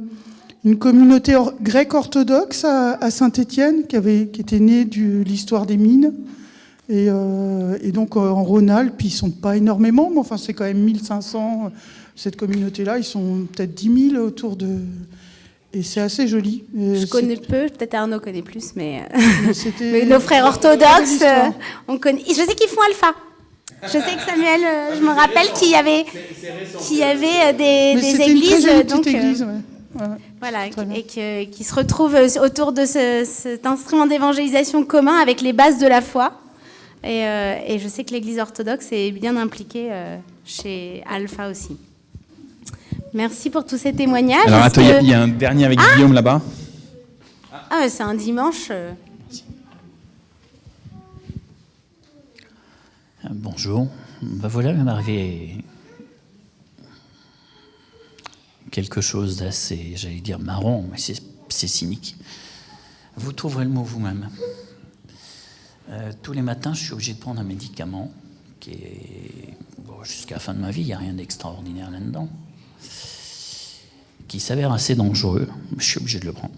communauté grecque orthodoxe à Saint-Étienne qui était née de l'histoire des mines. Et donc, en Rhône-Alpes, ils sont pas énormément, mais enfin, c'est quand même 1500. Cette communauté-là, ils sont peut-être 10 000 autour de... Et c'est assez joli. Je connais peu, peut-être Arnaud connaît plus, mais nos frères orthodoxes, on connaît. Je sais qu'ils font Alpha. Je sais que Samuel, je me rappelle qu'il y avait des églises, donc église, ouais. voilà, et qui se retrouvent autour de cet instrument d'évangélisation commun avec les bases de la foi. Et je sais que l'Église orthodoxe est bien impliquée chez Alpha aussi. Merci pour tous ces témoignages. Alors attends, il y a un dernier avec Guillaume là-bas. Ah, c'est un dimanche. Bonjour. Voilà, il m'est arrivé quelque chose d'assez, j'allais dire marrant, mais c'est cynique. Vous trouverez le mot vous-même. Tous les matins, je suis obligé de prendre un médicament qui est... Bon, jusqu'à la fin de ma vie, il n'y a rien d'extraordinaire là-dedans, qui s'avère assez dangereux, mais je suis obligé de le prendre.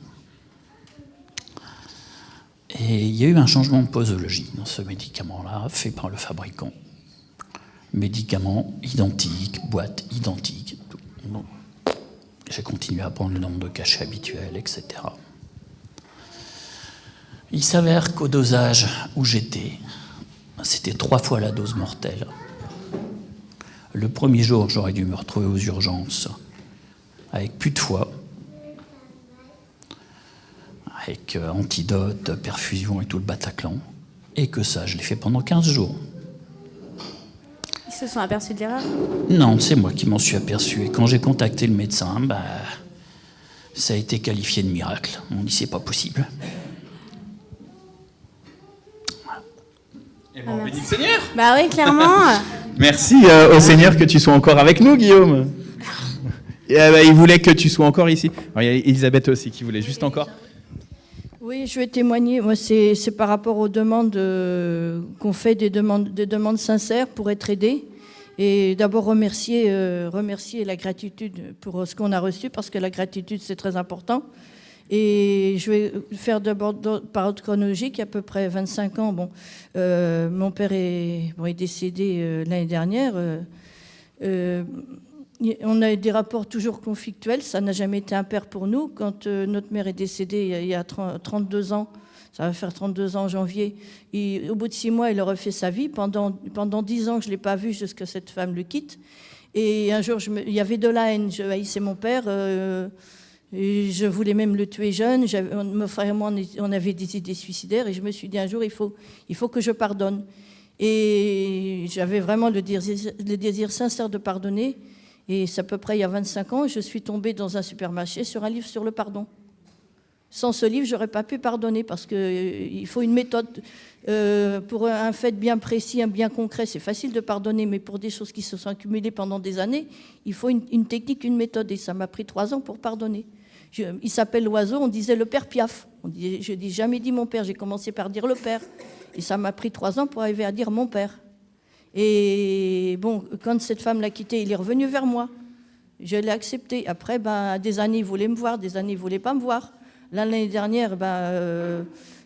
Et il y a eu un changement de posologie dans ce médicament-là, fait par le fabricant. Médicament identique, boîte identique. Donc, j'ai continué à prendre le nombre de cachets habituels, etc. Il s'avère qu'au dosage où j'étais, c'était 3 fois la dose mortelle. Le premier jour, j'aurais dû me retrouver aux urgences avec plus de foie, avec antidote, perfusion et tout le Bataclan. Et que ça, je l'ai fait pendant 15 jours. Ils se sont aperçus de l'erreur ? Non, c'est moi qui m'en suis aperçu. Et quand j'ai contacté le médecin, ça a été qualifié de miracle. On dit c'est pas possible. Et bon, bénis le Seigneur. Bah oui, clairement. Merci au Seigneur que tu sois encore avec nous, Guillaume. Et, il voulait que tu sois encore ici. Alors, il y a Elisabeth aussi qui voulait juste encore. Oui, je vais témoigner. Moi, c'est par rapport aux demandes qu'on fait, des demandes sincères pour être aidé. Et d'abord remercier la gratitude pour ce qu'on a reçu, parce que la gratitude, c'est très important. Et je vais faire d'abord par ordre chronologique, il y a à peu près 25 ans. Bon, mon père est décédé l'année dernière. On a des rapports toujours conflictuels, ça n'a jamais été un père pour nous. Quand notre mère est décédée il y a 32 ans, ça va faire 32 ans en janvier, au bout de 6 mois, il a refait sa vie. Pendant 10 ans, je ne l'ai pas vu jusqu'à ce que cette femme le quitte. Et un jour, il y avait de la haine, je haïssais mon père, et je voulais même le tuer jeune. Mon frère et moi, on avait des idées suicidaires, et je me suis dit un jour, il faut que je pardonne. Et j'avais vraiment le désir sincère de pardonner. Et c'est à peu près il y a 25 ans, je suis tombée dans un supermarché sur un livre sur le pardon. Sans ce livre, je n'aurais pas pu pardonner, parce qu'il faut une méthode. Pour un fait bien précis, bien concret, c'est facile de pardonner, mais pour des choses qui se sont accumulées pendant des années, il faut une technique, une méthode. Et ça m'a pris 3 ans pour pardonner. Il s'appelle l'oiseau, on disait le père Piaf. Je n'ai jamais dit mon père, j'ai commencé par dire le père. Et ça m'a pris 3 ans pour arriver à dire mon père. Et bon, quand cette femme l'a quitté, il est revenu vers moi. Je l'ai accepté. Après, des années, il voulait me voir, des années, il ne voulait pas me voir. L'année dernière,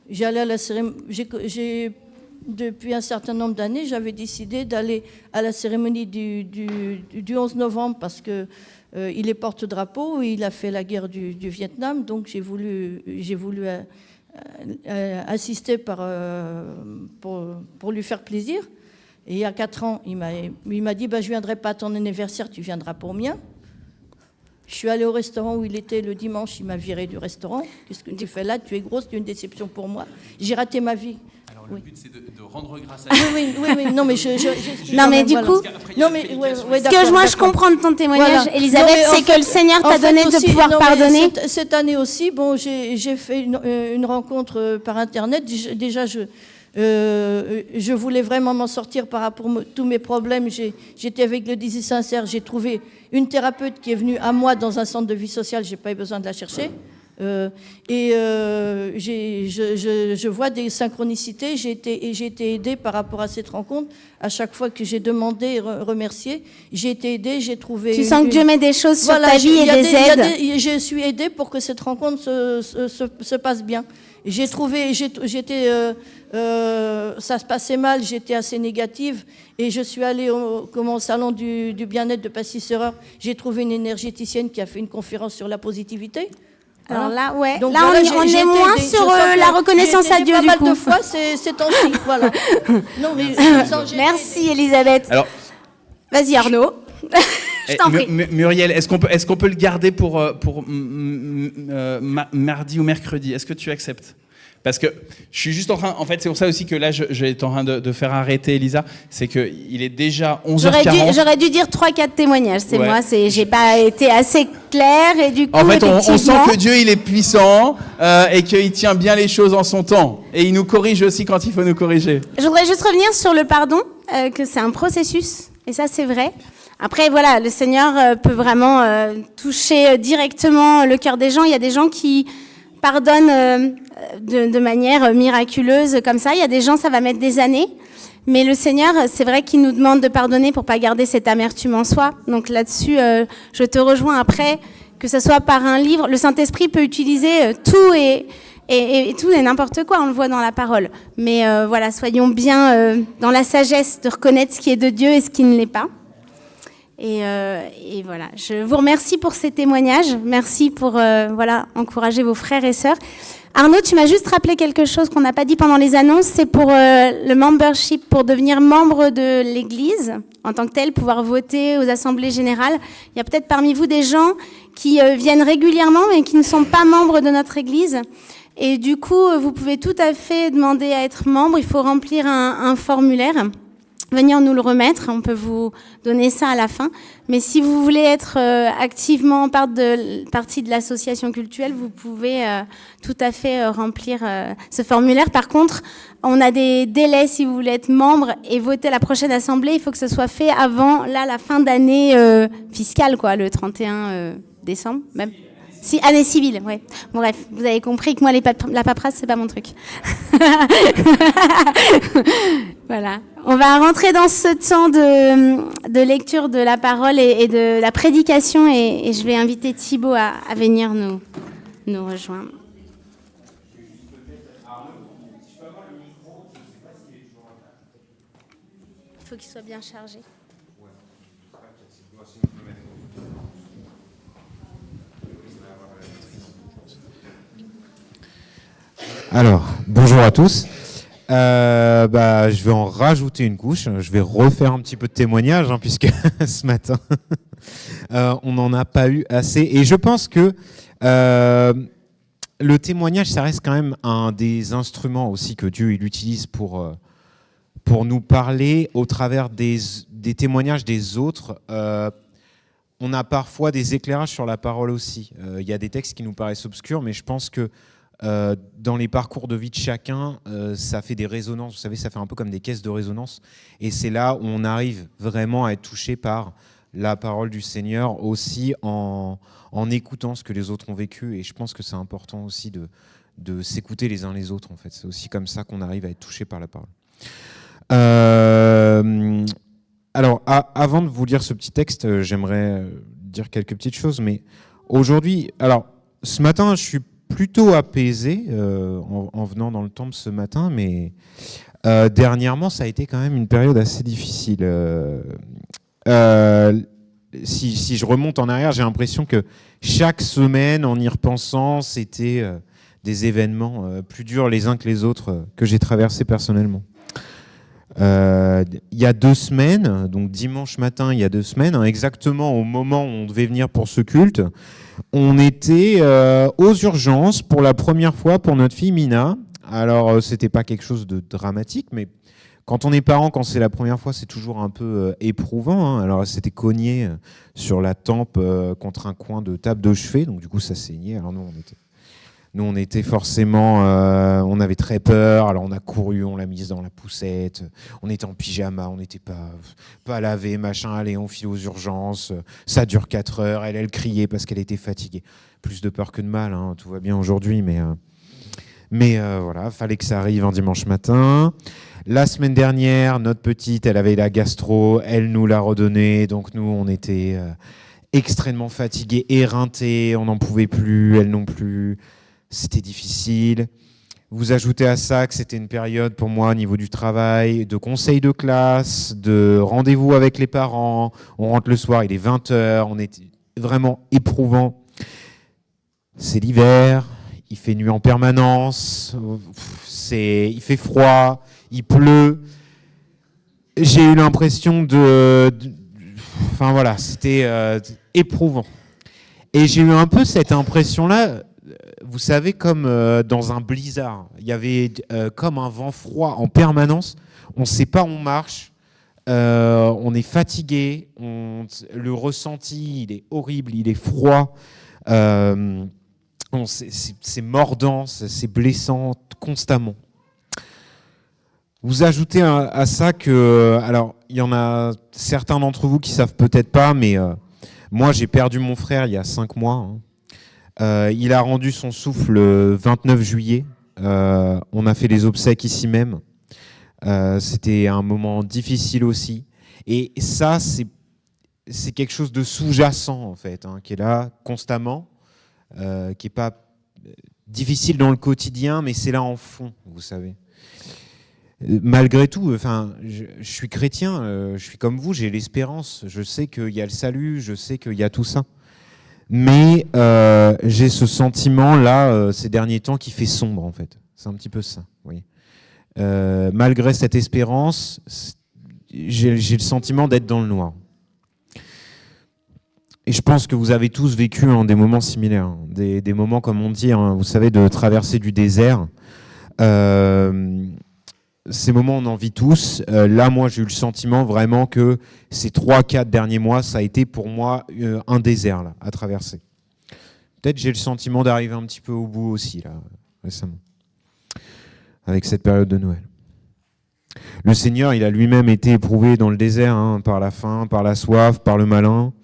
j'allais à la cérémonie. Depuis un certain nombre d'années, j'avais décidé d'aller à la cérémonie du 11 novembre parce que il est porte-drapeau, il a fait la guerre du Vietnam, donc j'ai voulu assister pour lui faire plaisir. Et il y a 4 ans, il m'a dit, je ne viendrai pas à ton anniversaire, tu viendras pour le mien. Je suis allée au restaurant où il était le dimanche, il m'a viré du restaurant. Qu'est-ce que tu fais là? Tu es grosse, tu es une déception pour moi. J'ai raté ma vie. Alors le but c'est de rendre grâce à oui, non mais non mais du coup, ce que moi je comprends de ton témoignage, Elisabeth, c'est que le Seigneur t'a donné de pouvoir pardonner. Cette année aussi, j'ai fait une rencontre par internet. Déjà, je voulais vraiment m'en sortir par rapport à tous mes problèmes. J'étais avec le désir sincère. J'ai trouvé une thérapeute qui est venue à moi dans un centre de vie sociale. J'ai pas eu besoin de la chercher. Je vois des synchronicités. J'ai été aidée par rapport à cette rencontre. À chaque fois que j'ai demandé et remercié, j'ai été aidée. J'ai trouvé. Tu sens que Dieu met des choses sur ta vie et des aides. Je suis aidée pour que cette rencontre se passe bien. J'ai trouvé, ça se passait mal, j'étais assez négative et je suis allée au salon du bien-être de Passy-Sœur. J'ai trouvé une énergéticienne qui a fait une conférence sur la positivité. Alors là, ouais. Donc, là, on est moins sur la reconnaissance à Dieu, du coup. Pas mal de fois, c'est temps-ci, voilà. Non, mais merci, Elisabeth. Alors, vas-y, Arnaud. Je t'en prie. Muriel, est-ce qu'on peut le garder pour mardi ou mercredi? Est-ce que tu acceptes? Parce que je suis juste en train... En fait, c'est pour ça aussi que là, j'étais en train de faire arrêter Elisa. C'est qu'il est déjà 11h40. J'aurais dû dire 3-4 témoignages. C'est moi, j'ai pas été assez claire. Et du coup, en fait, on sent que Dieu, il est puissant et qu'il tient bien les choses en son temps. Et il nous corrige aussi quand il faut nous corriger. Je voudrais juste revenir sur le pardon, que c'est un processus. Et ça, c'est vrai. Après, voilà, le Seigneur peut vraiment toucher directement le cœur des gens. Il y a des gens qui pardonnent de manière miraculeuse comme ça. Il y a des gens, ça va mettre des années. Mais le Seigneur, c'est vrai qu'il nous demande de pardonner pour pas garder cette amertume en soi. Donc là-dessus, je te rejoins après, que ce soit par un livre. Le Saint-Esprit peut utiliser tout et tout et n'importe quoi, on le voit dans la parole. Mais voilà, soyons bien dans la sagesse de reconnaître ce qui est de Dieu et ce qui ne l'est pas. Et voilà, je vous remercie pour ces témoignages. Merci pour encourager vos frères et sœurs. Arnaud, tu m'as juste rappelé quelque chose qu'on n'a pas dit pendant les annonces. C'est pour le membership, pour devenir membre de l'Église en tant que tel, pouvoir voter aux assemblées générales. Il y a peut-être parmi vous des gens qui viennent régulièrement mais qui ne sont pas membres de notre Église. Et du coup, vous pouvez tout à fait demander à être membre. Il faut remplir un formulaire. Venir nous le remettre, on peut vous donner ça à la fin. Mais si vous voulez être activement partie de l'association cultuelle, vous pouvez tout à fait remplir ce formulaire. Par contre, on a des délais si vous voulez être membre et voter à la prochaine assemblée. Il faut que ce soit fait avant la fin d'année fiscale, quoi, le 31 décembre même. Si, année civile, ouais. Bon, bref, vous avez compris que moi, la paperasse, c'est pas mon truc. Voilà. On va rentrer dans ce temps de lecture de la parole et de la prédication et je vais inviter Thibaut à venir nous rejoindre. Il faut qu'il soit bien chargé. Alors, bonjour à tous. Je vais en rajouter une couche. Je vais refaire un petit peu de témoignage, puisque ce matin, on n'en a pas eu assez. Et je pense que le témoignage, ça reste quand même un des instruments aussi que Dieu il utilise pour nous parler au travers des témoignages des autres. On a parfois des éclairages sur la parole aussi. Il y a des textes qui nous paraissent obscurs, mais je pense que dans les parcours de vie de chacun, ça fait des résonances. Vous savez, ça fait un peu comme des caisses de résonance. Et c'est là où on arrive vraiment à être touché par la parole du Seigneur, aussi en écoutant ce que les autres ont vécu. Et je pense que c'est important aussi de s'écouter les uns les autres, en fait. C'est aussi comme ça qu'on arrive à être touché par la parole. Alors, avant de vous lire ce petit texte, j'aimerais dire quelques petites choses. Mais aujourd'hui, alors, ce matin, je suis plutôt apaisé en venant dans le temple ce matin, mais dernièrement, ça a été quand même une période assez difficile. Si je remonte en arrière, j'ai l'impression que chaque semaine, en y repensant, c'était des événements plus durs les uns que les autres que j'ai traversés personnellement. Il y a 2 semaines, donc dimanche matin, il y a 2 semaines, exactement au moment où on devait venir pour ce culte, on était aux urgences pour la première fois pour notre fille Mina. Alors, c'était pas quelque chose de dramatique, mais quand on est parent, quand c'est la première fois, c'est toujours un peu éprouvant. Hein. Alors, elle s'était cognée sur la tempe contre un coin de table de chevet, donc du coup, ça saignait. Alors, nous, on était forcément... on avait très peur, alors on a couru, on l'a mise dans la poussette, on était en pyjama, on n'était pas lavé, machin, allez, on file aux urgences, ça dure 4 heures, elle criait parce qu'elle était fatiguée. Plus de peur que de mal, hein, tout va bien aujourd'hui, mais voilà, fallait que ça arrive un dimanche matin. La semaine dernière, notre petite, elle avait la gastro, elle nous l'a redonnée, donc nous, on était extrêmement fatigués, éreintés, on n'en pouvait plus, elle non plus. C'était difficile. Vous ajoutez à ça que c'était une période pour moi au niveau du travail, de conseils de classe, de rendez-vous avec les parents. On rentre le soir, il est 20h, on est vraiment éprouvant. C'est l'hiver, il fait nuit en permanence, il fait froid, il pleut. J'ai eu l'impression enfin voilà, c'était éprouvant. Et j'ai eu un peu cette impression-là, vous savez, comme dans un blizzard. Il y avait comme un vent froid en permanence. On ne sait pas où on marche. On est fatigué. Le ressenti, il est horrible, il est froid. C'est mordant, c'est blessant constamment. Vous ajoutez à ça que... alors, il y en a certains d'entre vous qui ne savent peut-être pas, mais moi, j'ai perdu mon frère il y a 5 mois. Hein. Il a rendu son souffle le 29 juillet. On a fait les obsèques ici même. C'était un moment difficile aussi. Et ça, c'est quelque chose de sous-jacent, en fait, hein, qui est là constamment, qui n'est pas difficile dans le quotidien, mais c'est là en fond, vous savez. Malgré tout, enfin, je suis chrétien, je suis comme vous, j'ai l'espérance. Je sais qu'il y a le salut, je sais qu'il y a tout ça. Mais j'ai ce sentiment-là, ces derniers temps, qui fait sombre, en fait. C'est un petit peu ça, vous voyez. Malgré cette espérance, j'ai le sentiment d'être dans le noir. Et je pense que vous avez tous vécu des moments similaires, hein, des moments, comme on dit, hein, vous savez, de traverser du désert. Ces moments, on en vit tous. Là, moi, j'ai eu le sentiment vraiment que ces 3-4 derniers mois, ça a été pour moi un désert là, à traverser. Peut-être j'ai le sentiment d'arriver un petit peu au bout aussi, là, récemment, avec cette période de Noël. Le Seigneur, il a lui-même été éprouvé dans le désert, hein, par la faim, par la soif, par le malin.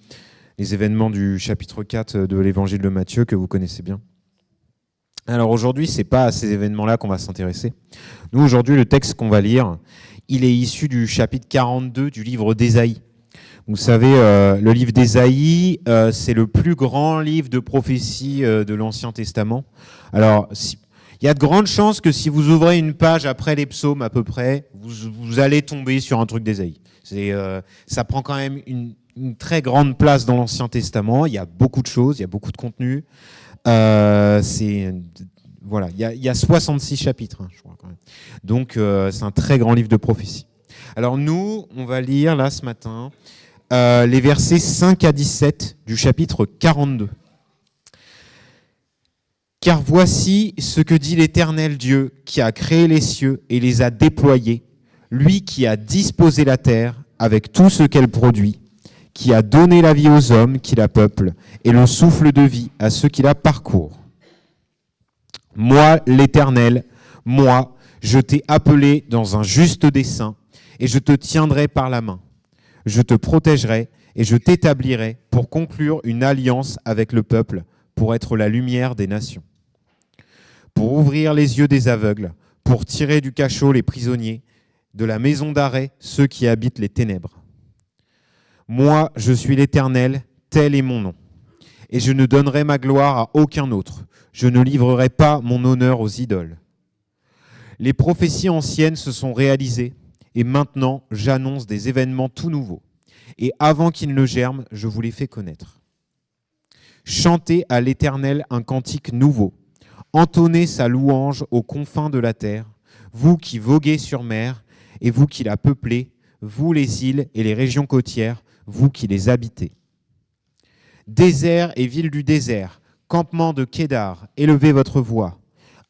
Les événements du chapitre 4 de l'évangile de Matthieu que vous connaissez bien. Alors aujourd'hui, ce n'est pas à ces événements-là qu'on va s'intéresser. Nous, aujourd'hui, le texte qu'on va lire, il est issu du chapitre 42 du livre d'Ésaïe. Vous savez, le livre d'Ésaïe, c'est le plus grand livre de prophétie de l'Ancien Testament. Alors, il y a de grandes chances que si vous ouvrez une page après les psaumes à peu près, vous allez tomber sur un truc d'Ésaïe. Ça prend quand même une très grande place dans l'Ancien Testament. Il y a beaucoup de choses, il y a beaucoup de contenu. Voilà, il y a 66 chapitres, hein, je crois, quand même. Donc, c'est un très grand livre de prophétie. Alors, nous, on va lire, là, ce matin, les versets 5 à 17 du chapitre 42. « Car voici ce que dit l'Éternel Dieu, qui a créé les cieux et les a déployés, lui qui a disposé la terre avec tout ce qu'elle produit, qui a donné la vie aux hommes qui la peuplent et le souffle de vie à ceux qui la parcourent. Moi, l'Éternel, moi, je t'ai appelé dans un juste dessein et je te tiendrai par la main. Je te protégerai et je t'établirai pour conclure une alliance avec le peuple, pour être la lumière des nations. Pour ouvrir les yeux des aveugles, pour tirer du cachot les prisonniers, de la maison d'arrêt ceux qui habitent les ténèbres. Moi, je suis l'Éternel, tel est mon nom. et je ne donnerai ma gloire à aucun autre. Je ne livrerai pas mon honneur aux idoles. Les prophéties anciennes se sont réalisées, et maintenant j'annonce des événements tout nouveaux. Et avant qu'ils ne germent, je vous les fais connaître. Chantez à l'Éternel un cantique nouveau. Entonnez sa louange aux confins de la terre, vous qui voguez sur mer, et vous qui la peuplez, vous les îles et les régions côtières, vous qui les habitez. Désert et villes du désert, campement de Kédar, élevez votre voix.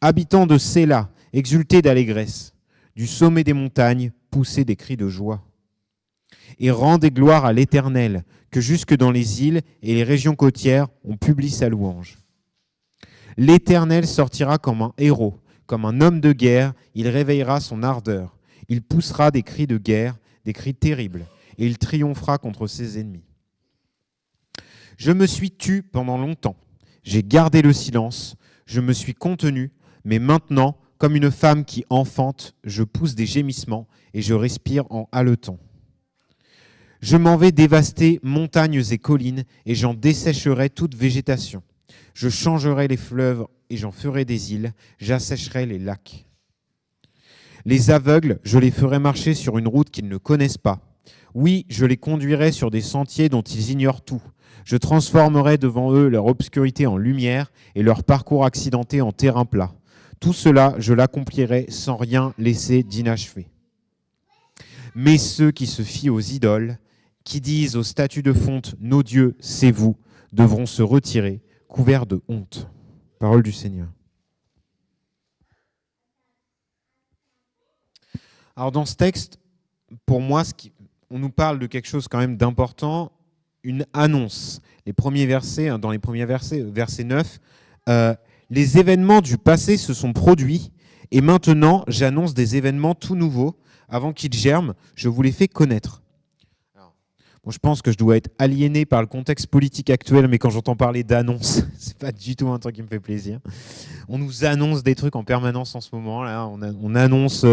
Habitants de Séla, exultez d'allégresse. Du sommet des montagnes, poussez des cris de joie. Et rendez gloire à l'Éternel, que jusque dans les îles et les régions côtières, on publie sa louange. L'Éternel sortira comme un héros, comme un homme de guerre, il réveillera son ardeur. Il poussera des cris de guerre, des cris terribles, et il triomphera contre ses ennemis. Je me suis tu pendant longtemps, j'ai gardé le silence, je me suis contenu, mais maintenant, comme une femme qui enfante, je pousse des gémissements et je respire en haletant. Je m'en vais dévaster montagnes et collines et j'en dessécherai toute végétation. Je changerai les fleuves et j'en ferai des îles, j'assècherai les lacs. Les aveugles, je les ferai marcher sur une route qu'ils ne connaissent pas. Oui, je les conduirai sur des sentiers dont ils ignorent tout. Je transformerai devant eux leur obscurité en lumière et leur parcours accidenté en terrain plat. Tout cela, je l'accomplirai sans rien laisser d'inachevé. Mais ceux qui se fient aux idoles, qui disent aux statues de fonte, nos dieux, c'est vous, devront se retirer, couverts de honte. Parole du Seigneur. Alors dans ce texte, pour moi, on nous parle de quelque chose quand même d'important, une annonce. Les premiers versets, dans les premiers versets, verset 9, les événements du passé se sont produits et maintenant j'annonce des événements tout nouveaux. Avant qu'ils germent, je vous les fais connaître. Alors, bon, je pense que je dois être aliéné par le contexte politique actuel, mais quand j'entends parler d'annonce, c'est pas du tout un truc qui me fait plaisir. On nous annonce des trucs en permanence en ce moment. Là, on annonce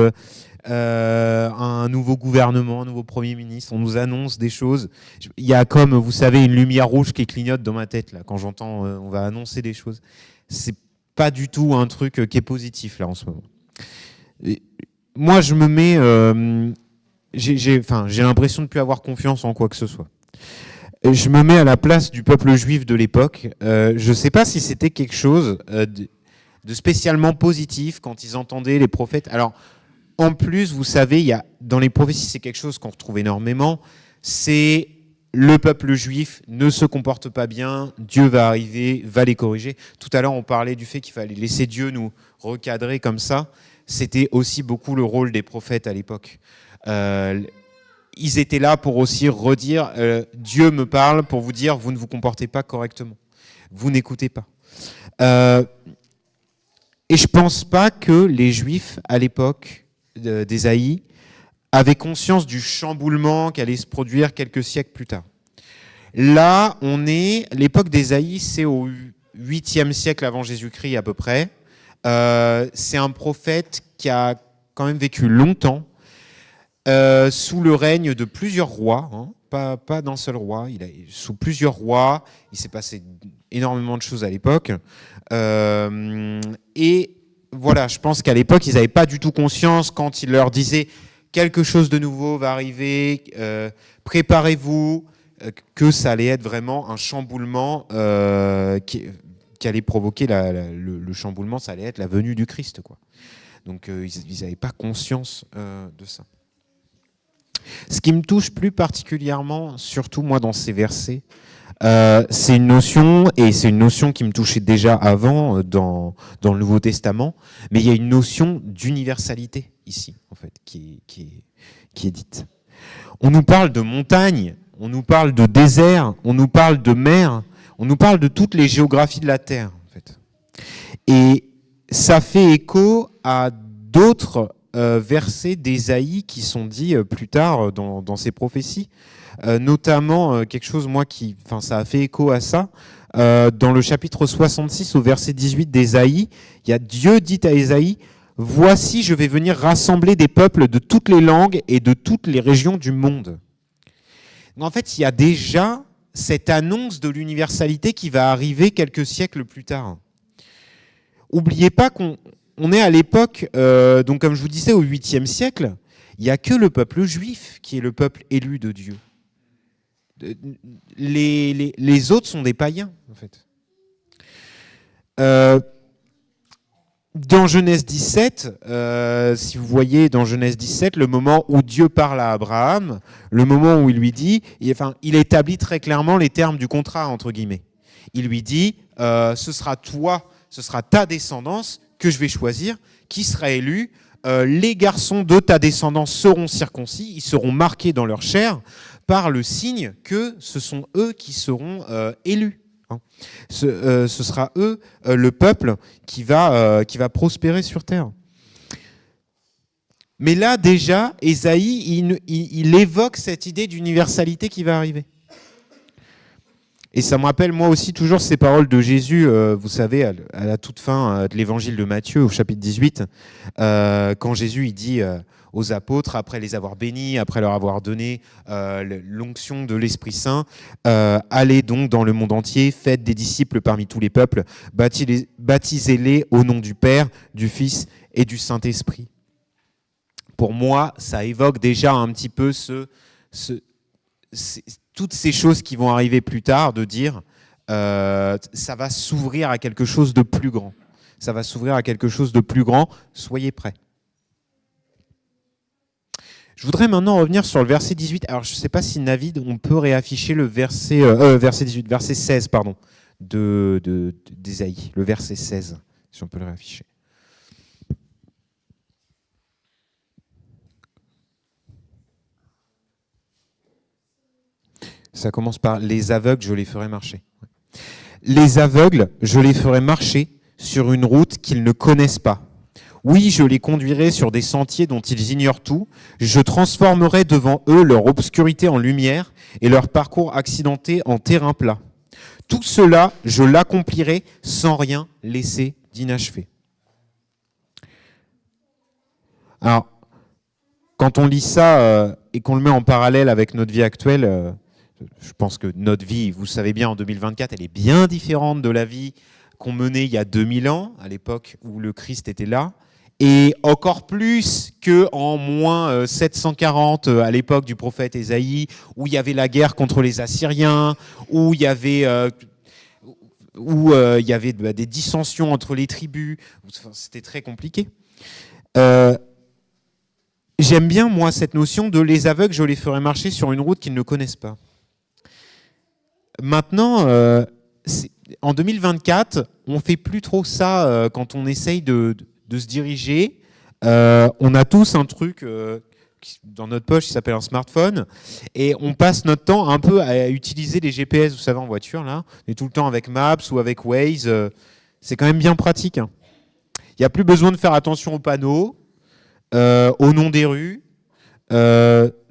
un nouveau gouvernement, un nouveau Premier ministre. On nous annonce des choses. Il y a comme, vous savez, une lumière rouge qui clignote dans ma tête là, quand j'entends on va annoncer des choses. C'est pas du tout un truc qui est positif là en ce moment. Moi, je me mets... j'ai l'impression de ne plus avoir confiance en quoi que ce soit. Je me mets à la place du peuple juif de l'époque. Je ne sais pas si c'était quelque chose de spécialement positif quand ils entendaient les prophètes. Alors, en plus, vous savez, dans les prophéties, c'est quelque chose qu'on retrouve énormément. C'est le peuple juif ne se comporte pas bien, Dieu va arriver, va les corriger. Tout à l'heure, on parlait du fait qu'il fallait laisser Dieu nous recadrer comme ça. C'était aussi beaucoup le rôle des prophètes à l'époque. Ils étaient là pour aussi redire Dieu me parle pour vous dire vous ne vous comportez pas correctement, vous n'écoutez pas. Et je pense pas que les Juifs à l'époque d'Ésaïe avaient conscience du chamboulement qui allait se produire quelques siècles plus tard. Là, l'époque d'Ésaïe, c'est au 8e siècle avant Jésus-Christ à peu près. C'est un prophète qui a quand même vécu longtemps sous le règne de plusieurs rois, hein, pas d'un seul roi, sous plusieurs rois, il s'est passé énormément de choses à l'époque. Et voilà, je pense qu'à l'époque, ils n'avaient pas du tout conscience quand il leur disait quelque chose de nouveau va arriver, préparez-vous, que ça allait être vraiment un chamboulement qui allait provoquer le chamboulement, ça allait être la venue du Christ, quoi. Donc ils n'avaient pas conscience de ça. Ce qui me touche plus particulièrement, surtout moi dans ces versets, c'est une notion, et c'est une notion qui me touchait déjà avant dans le Nouveau Testament, mais il y a une notion d'universalité ici, en fait, qui est dite. On nous parle de montagne, on nous parle de désert, on nous parle de mer, on nous parle de toutes les géographies de la Terre, en fait. Et ça fait écho à d'autres versets d'Ésaïe qui sont dits plus tard dans ces prophéties, notamment quelque chose, ça a fait écho à ça. Dans le chapitre 66, au verset 18 d'Ésaïe, il y a Dieu dit à Ésaïe, « Voici, je vais venir rassembler des peuples de toutes les langues et de toutes les régions du monde. » En fait, il y a déjà cette annonce de l'universalité qui va arriver quelques siècles plus tard. N'oubliez pas qu'on est à l'époque, donc comme je vous disais, au 8e siècle, il n'y a que le peuple juif qui est le peuple élu de Dieu. Les autres sont des païens, en fait. Dans Genèse 17, si vous voyez dans Genèse 17, le moment où Dieu parle à Abraham, le moment où il lui dit, il établit très clairement les termes du contrat, entre guillemets. Il lui dit, ce sera ta descendance que je vais choisir, qui sera élue. Les garçons de ta descendance seront circoncis, ils seront marqués dans leur chair par le signe que ce sont eux qui seront élus. Ce sera eux, le peuple, qui va prospérer sur terre. Mais là, déjà, Ésaïe, il évoque cette idée d'universalité qui va arriver. Et ça me rappelle, moi aussi, toujours ces paroles de Jésus, vous savez, à la toute fin de l'évangile de Matthieu, au chapitre 18, quand Jésus il dit aux apôtres, après les avoir bénis, après leur avoir donné l'onction de l'Esprit Saint, allez donc dans le monde entier, faites des disciples parmi tous les peuples, baptisez-les au nom du Père, du Fils et du Saint-Esprit. Pour moi, ça évoque déjà un petit peu toutes ces choses qui vont arriver plus tard, de dire ça va s'ouvrir à quelque chose de plus grand. Ça va s'ouvrir à quelque chose de plus grand, soyez prêts. Je voudrais maintenant revenir sur le verset 18. Alors, je ne sais pas si Navid, on peut réafficher le verset 16, pardon, d'Ésaïe, le verset 16, si on peut le réafficher. Ça commence par « Les aveugles, je les ferai marcher ». Les aveugles, je les ferai marcher sur une route qu'ils ne connaissent pas. Oui, je les conduirai sur des sentiers dont ils ignorent tout. Je transformerai devant eux leur obscurité en lumière et leur parcours accidenté en terrain plat. Tout cela, je l'accomplirai sans rien laisser d'inachevé. Alors, quand on lit ça et qu'on le met en parallèle avec notre vie actuelle, je pense que notre vie, vous savez bien, en 2024, elle est bien différente de la vie qu'on menait il y a 2000 ans, à l'époque où le Christ était là, et encore plus qu'en moins 740, à l'époque du prophète Ésaïe, où il y avait la guerre contre les Assyriens, où il y avait des dissensions entre les tribus. C'était très compliqué. J'aime bien, moi, cette notion de les aveugles, je les ferai marcher sur une route qu'ils ne connaissent pas. Maintenant, en 2024, on ne fait plus trop ça quand on essaye de se diriger. On a tous un truc dans notre poche qui s'appelle un smartphone et on passe notre temps un peu à utiliser les GPS, vous savez, en voiture. Là. On est tout le temps avec Maps ou avec Waze. C'est quand même bien pratique. Hein. Il n'y a plus besoin de faire attention aux panneaux, au nom des rues.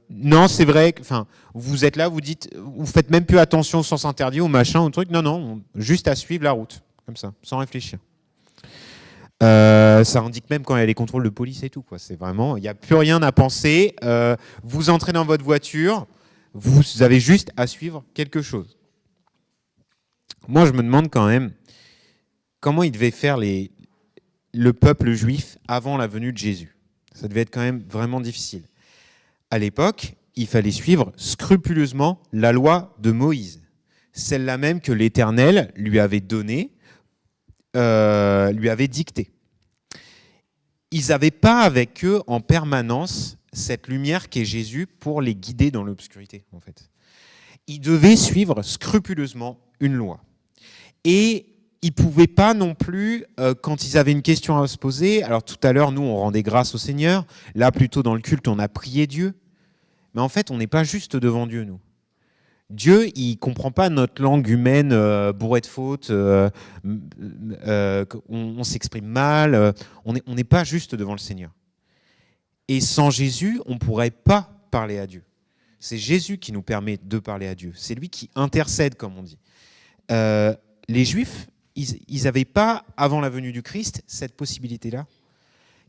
Non, c'est vrai, vous êtes là, vous dites, vous faites même plus attention au sens interdit, au machin, au truc. Non, juste à suivre la route, comme ça, sans réfléchir. Ça indique même quand il y a les contrôles de police et tout, quoi. C'est vraiment, il n'y a plus rien à penser. Vous entrez dans votre voiture, vous avez juste à suivre quelque chose. Moi, je me demande quand même comment il devait faire le peuple juif avant la venue de Jésus. Ça devait être quand même vraiment difficile. À l'époque, il fallait suivre scrupuleusement la loi de Moïse, celle-là même que l'Éternel lui avait donnée, lui avait dictée. Ils n'avaient pas avec eux en permanence cette lumière qu'est Jésus pour les guider dans l'obscurité, en fait. Ils devaient suivre scrupuleusement une loi. Et ils ne pouvaient pas non plus, quand ils avaient une question à se poser, alors tout à l'heure, nous, on rendait grâce au Seigneur, là, plutôt dans le culte, on a prié Dieu, mais en fait, on n'est pas juste devant Dieu, nous. Dieu, il ne comprend pas notre langue humaine bourrée de fautes, on s'exprime mal, on n'est pas juste devant le Seigneur. Et sans Jésus, on ne pourrait pas parler à Dieu. C'est Jésus qui nous permet de parler à Dieu. C'est lui qui intercède, comme on dit. Les Juifs, ils n'avaient pas, avant la venue du Christ, cette possibilité-là.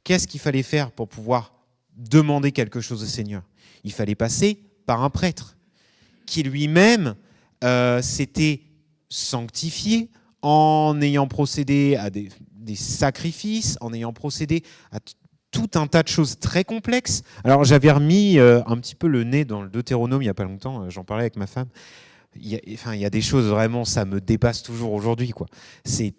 Qu'est-ce qu'il fallait faire pour pouvoir demander quelque chose au Seigneur ? Il fallait passer par un prêtre qui lui-même s'était sanctifié en ayant procédé à des sacrifices, en ayant procédé à tout un tas de choses très complexes. Alors j'avais remis un petit peu le nez dans le Deutéronome il n'y a pas longtemps, j'en parlais avec ma femme. Il y a des choses vraiment, ça me dépasse toujours aujourd'hui, quoi. C'est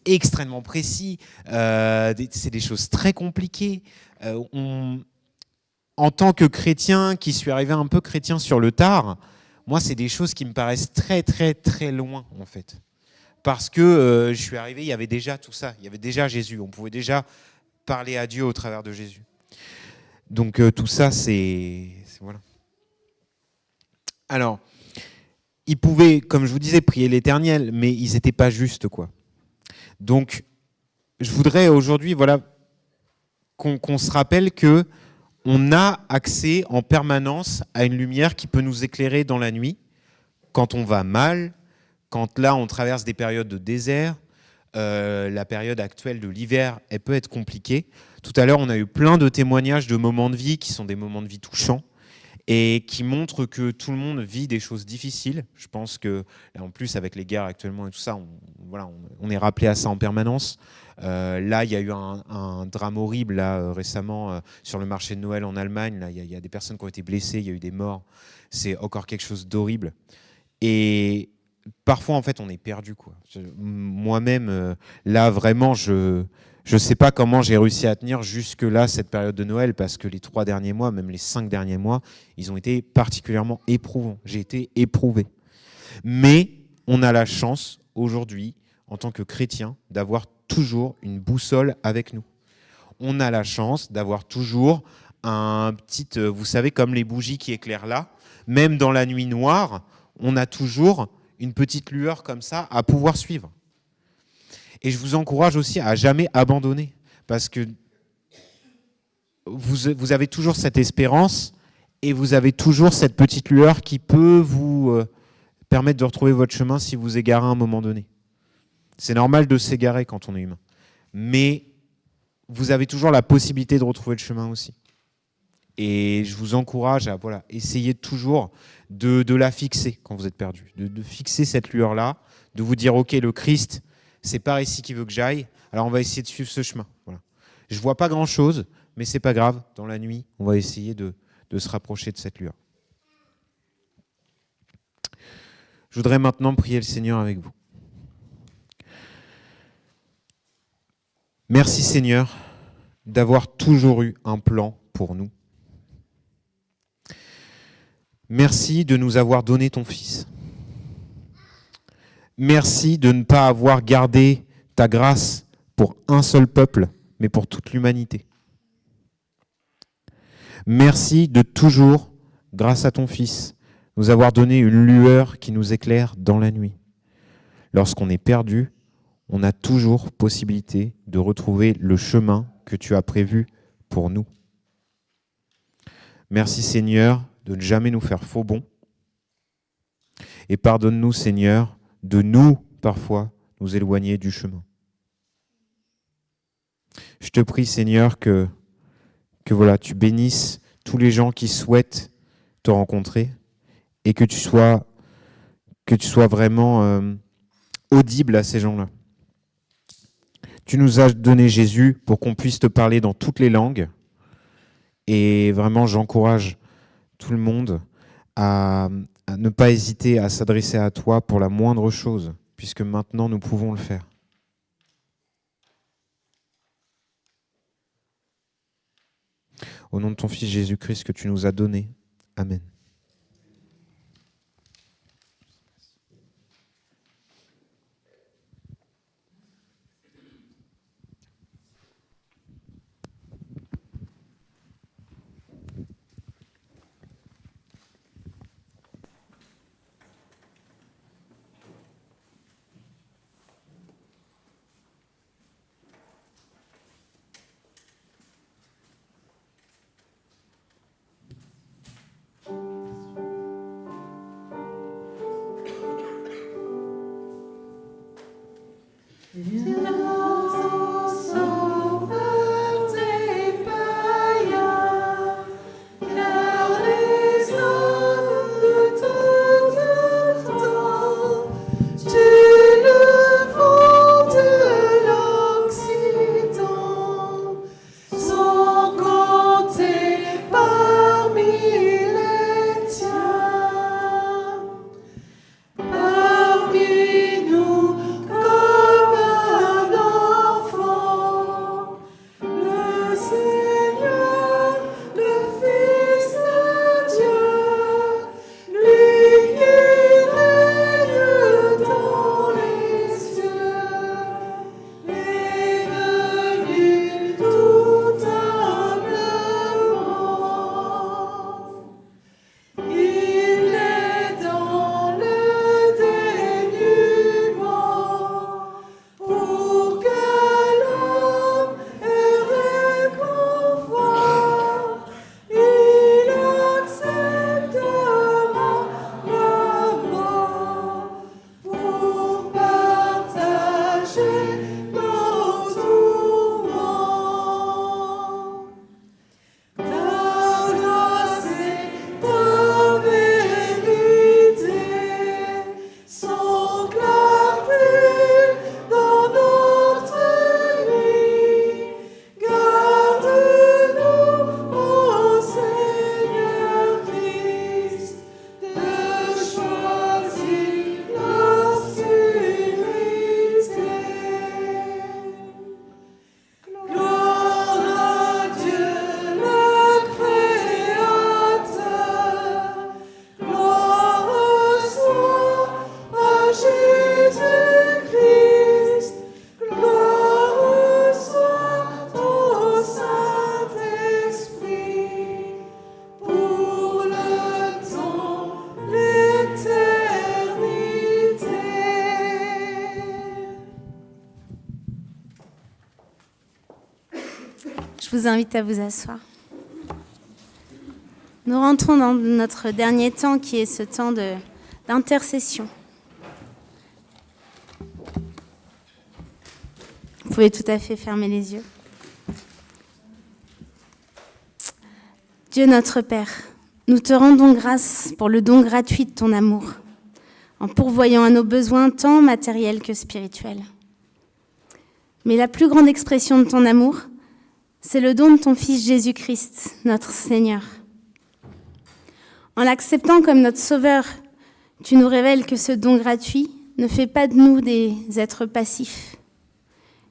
extrêmement précis, c'est des choses très compliquées. En tant que chrétien, qui suis arrivé un peu chrétien sur le tard, moi c'est des choses qui me paraissent très très très loin en fait. Parce que je suis arrivé, il y avait déjà tout ça, il y avait déjà Jésus, on pouvait déjà parler à Dieu au travers de Jésus. Donc tout ça, c'est voilà. Alors, ils pouvaient, comme je vous disais, prier l'Éternel, mais ils n'étaient pas justes, quoi. Donc, je voudrais aujourd'hui, voilà, qu'on se rappelle que on a accès en permanence à une lumière qui peut nous éclairer dans la nuit, quand on va mal, quand là on traverse des périodes de désert. La période actuelle de l'hiver, elle peut être compliquée. Tout à l'heure, on a eu plein de témoignages de moments de vie qui sont des moments de vie touchants et qui montrent que tout le monde vit des choses difficiles. Je pense que, en plus, avec les guerres actuellement et tout ça, on est rappelé à ça en permanence. Là, il y a eu un drame horrible là, récemment sur le marché de Noël en Allemagne. Là, il y a des personnes qui ont été blessées, il y a eu des morts. C'est encore quelque chose d'horrible. Et parfois, en fait, on est perdu, quoi. Moi-même, là, vraiment, je sais pas comment j'ai réussi à tenir jusque-là cette période de Noël, parce que les 3 derniers mois, même les 5 derniers mois, ils ont été particulièrement éprouvants. J'ai été éprouvé. Mais on a la chance, aujourd'hui, en tant que chrétien, d'avoir toujours une boussole avec nous. On a la chance d'avoir toujours un petit... vous savez, comme les bougies qui éclairent là, même dans la nuit noire, on a toujours une petite lueur comme ça à pouvoir suivre. Et je vous encourage aussi à jamais abandonner, parce que vous avez toujours cette espérance et vous avez toujours cette petite lueur qui peut vous permettre de retrouver votre chemin si vous égarez à un moment donné. C'est normal de s'égarer quand on est humain, mais vous avez toujours la possibilité de retrouver le chemin aussi. Et je vous encourage à essayer toujours de la fixer quand vous êtes perdu, de fixer cette lueur-là, de vous dire, ok, le Christ, c'est par ici qu'il veut que j'aille, alors on va essayer de suivre ce chemin. Voilà. Je ne vois pas grand-chose, mais c'est pas grave, dans la nuit, on va essayer de se rapprocher de cette lueur. Je voudrais maintenant prier le Seigneur avec vous. Merci Seigneur d'avoir toujours eu un plan pour nous. Merci de nous avoir donné ton Fils. Merci de ne pas avoir gardé ta grâce pour un seul peuple, mais pour toute l'humanité. Merci de toujours, grâce à ton Fils, nous avoir donné une lueur qui nous éclaire dans la nuit. Lorsqu'on est perdu, on a toujours possibilité de retrouver le chemin que tu as prévu pour nous. Merci Seigneur de ne jamais nous faire faux bond. Et pardonne-nous Seigneur de nous, parfois, nous éloigner du chemin. Je te prie Seigneur que voilà, tu bénisses tous les gens qui souhaitent te rencontrer et que tu sois vraiment audible à ces gens-là. Tu nous as donné Jésus pour qu'on puisse te parler dans toutes les langues. Et vraiment, j'encourage tout le monde à ne pas hésiter à s'adresser à toi pour la moindre chose, puisque maintenant nous pouvons le faire. Au nom de ton Fils Jésus-Christ que tu nous as donné. Amen. Car les hommes de tout temps Jésus-Christ, gloire soit au Saint-Esprit, pour le temps, l'éternité. Je vous invite à vous asseoir. Nous rentrons dans notre dernier temps qui est ce temps d'intercession. Vous pouvez tout à fait fermer les yeux. Dieu notre Père, nous te rendons grâce pour le don gratuit de ton amour, en pourvoyant à nos besoins tant matériels que spirituels. Mais la plus grande expression de ton amour, c'est le don de ton Fils Jésus-Christ, notre Seigneur. En l'acceptant comme notre Sauveur, tu nous révèles que ce don gratuit ne fait pas de nous des êtres passifs.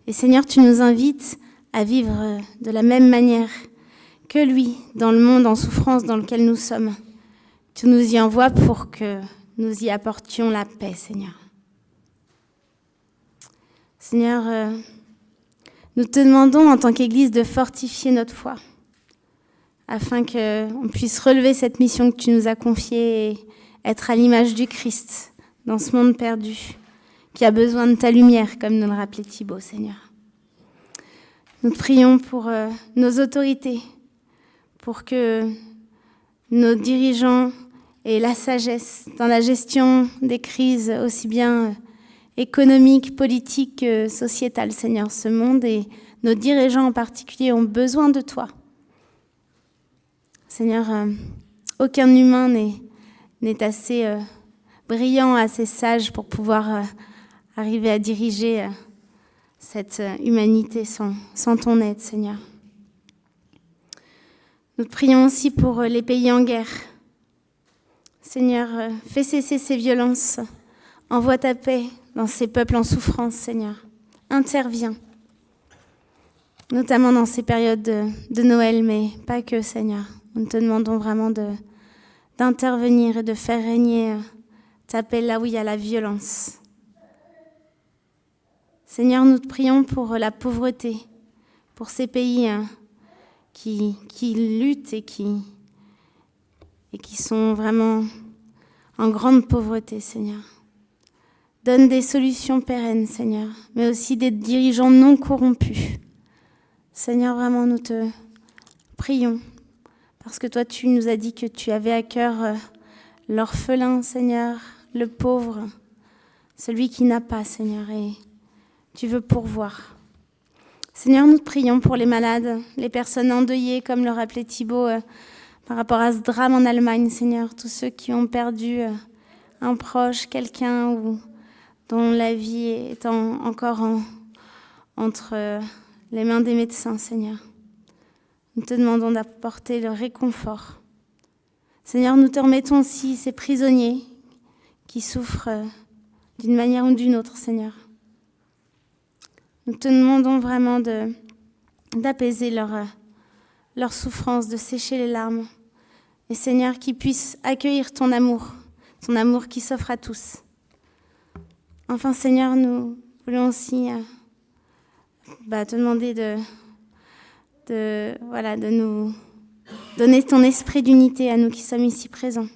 Et Seigneur, tu nous invites à vivre de la même manière que lui, dans le monde en souffrance dans lequel nous sommes. Tu nous y envoies pour que nous y apportions la paix, Seigneur. Seigneur, nous te demandons en tant qu'Église de fortifier notre foi, afin qu'on puisse relever cette mission que tu nous as confiée et être à l'image du Christ dans ce monde perdu, qui a besoin de ta lumière, comme nous le rappelait Thibaut, Seigneur. Nous te prions pour nos autorités, pour que nos dirigeants aient la sagesse dans la gestion des crises, aussi bien économiques, politiques que sociétales, Seigneur. Ce monde et nos dirigeants en particulier ont besoin de toi. Seigneur, aucun humain n'est assez brillant, assez sage pour pouvoir arriver à diriger cette humanité sans ton aide, Seigneur. Nous te prions aussi pour les pays en guerre. Seigneur, fais cesser ces violences. Envoie ta paix dans ces peuples en souffrance, Seigneur. Interviens, notamment dans ces périodes de Noël, mais pas que, Seigneur. Nous te demandons vraiment d'intervenir et de faire régner ta paix là où il y a la violence. Seigneur, nous te prions pour la pauvreté, pour ces pays qui luttent et qui sont vraiment en grande pauvreté, Seigneur. Donne des solutions pérennes, Seigneur, mais aussi des dirigeants non corrompus. Seigneur, vraiment, nous te prions. Parce que toi, tu nous as dit que tu avais à cœur l'orphelin, Seigneur, le pauvre, celui qui n'a pas, Seigneur, et tu veux pourvoir. Seigneur, nous te prions pour les malades, les personnes endeuillées, comme le rappelait Thibaut, par rapport à ce drame en Allemagne, Seigneur, tous ceux qui ont perdu un proche, quelqu'un ou dont la vie est encore entre les mains des médecins, Seigneur. Nous te demandons d'apporter le réconfort. Seigneur, nous te remettons aussi ces prisonniers qui souffrent d'une manière ou d'une autre, Seigneur. Nous te demandons vraiment d'apaiser leur souffrance, de sécher les larmes. Et Seigneur, qu'ils puissent accueillir ton amour qui s'offre à tous. Enfin, Seigneur, nous voulons aussi te demander de nous donner ton esprit d'unité à nous qui sommes ici présents.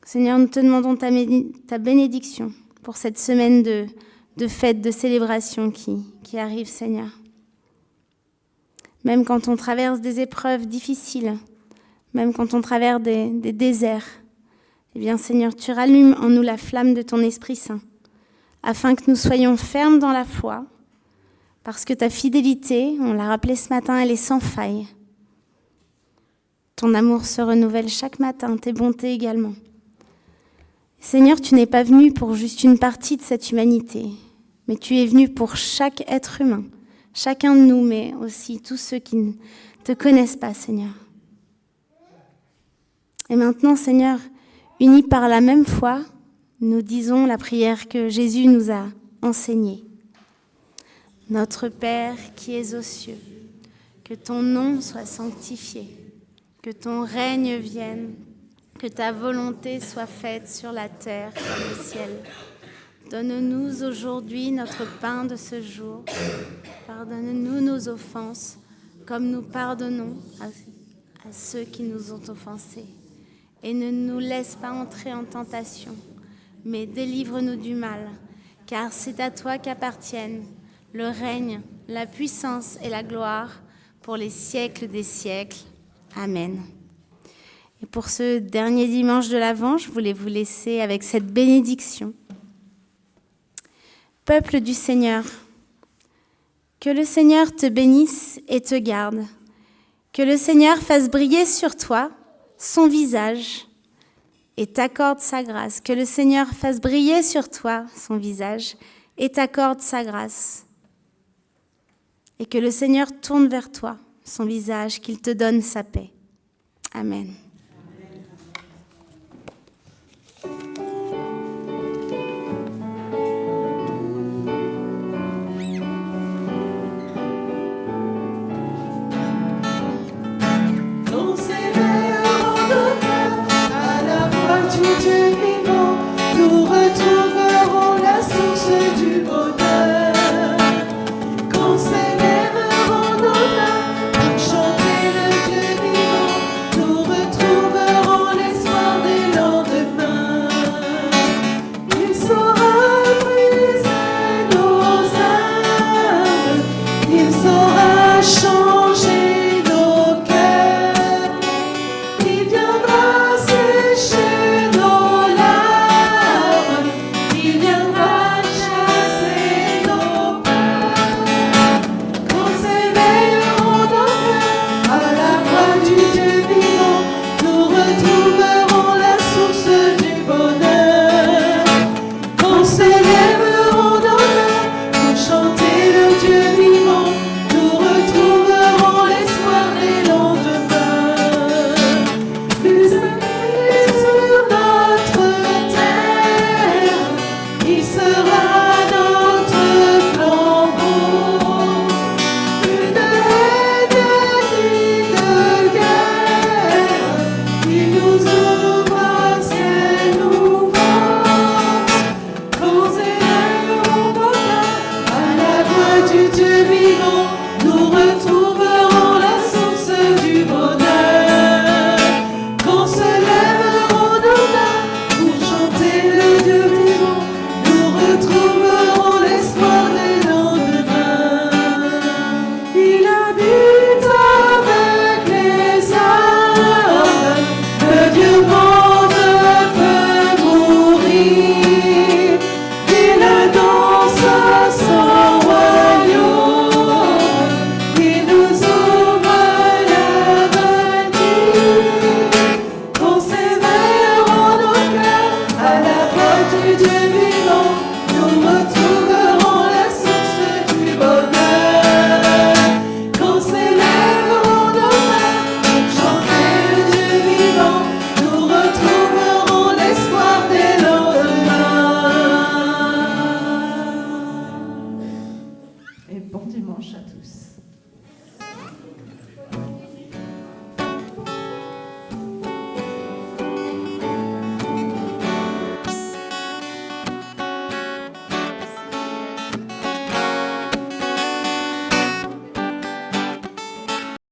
Seigneur, nous te demandons ta bénédiction pour cette semaine de fête, de célébration qui arrive, Seigneur. Même quand on traverse des épreuves difficiles, même quand on traverse des déserts, eh bien, Seigneur, tu rallumes en nous la flamme de ton Esprit Saint, afin que nous soyons fermes dans la foi, parce que ta fidélité, on l'a rappelé ce matin, elle est sans faille. Ton amour se renouvelle chaque matin, tes bontés également. Seigneur, tu n'es pas venu pour juste une partie de cette humanité, mais tu es venu pour chaque être humain, chacun de nous, mais aussi tous ceux qui ne te connaissent pas, Seigneur. Et maintenant, Seigneur, unis par la même foi, nous disons la prière que Jésus nous a enseignée. Notre Père qui es aux cieux, que ton nom soit sanctifié, que ton règne vienne, que ta volonté soit faite sur la terre comme au ciel. Donne-nous aujourd'hui notre pain de ce jour. Pardonne-nous nos offenses, comme nous pardonnons à ceux qui nous ont offensés. Et ne nous laisse pas entrer en tentation, mais délivre-nous du mal, car c'est à toi qu'appartiennent le règne, la puissance et la gloire pour les siècles des siècles. Amen. Et pour ce dernier dimanche de l'Avent, je voulais vous laisser avec cette bénédiction. Peuple du Seigneur, que le Seigneur te bénisse et te garde, que le Seigneur fasse briller sur toi son visage et t'accorde sa grâce, que le Seigneur fasse briller sur toi son visage et t'accorde sa grâce, et que le Seigneur tourne vers toi son visage, qu'il te donne sa paix. Amen. Nous retrouverons la source du bonheur. Quand s'élèveront nos mains pour chanter le Dieu vivant, nous retrouverons l'espoir des lendemains. Il saura briser nos âmes, il saura changer nos cœurs, il viendra sécher nos larmes, il viendra chasser nos peurs. Quand s'éveilleront nos cœurs à la voix du Dieu vivant, nous retrouverons la source du bonheur. Quand s'élèveront nos mains pour chanter le Dieu vivant, nous retrouverons l'espoir des lendemains. Plus sur notre terre, il sera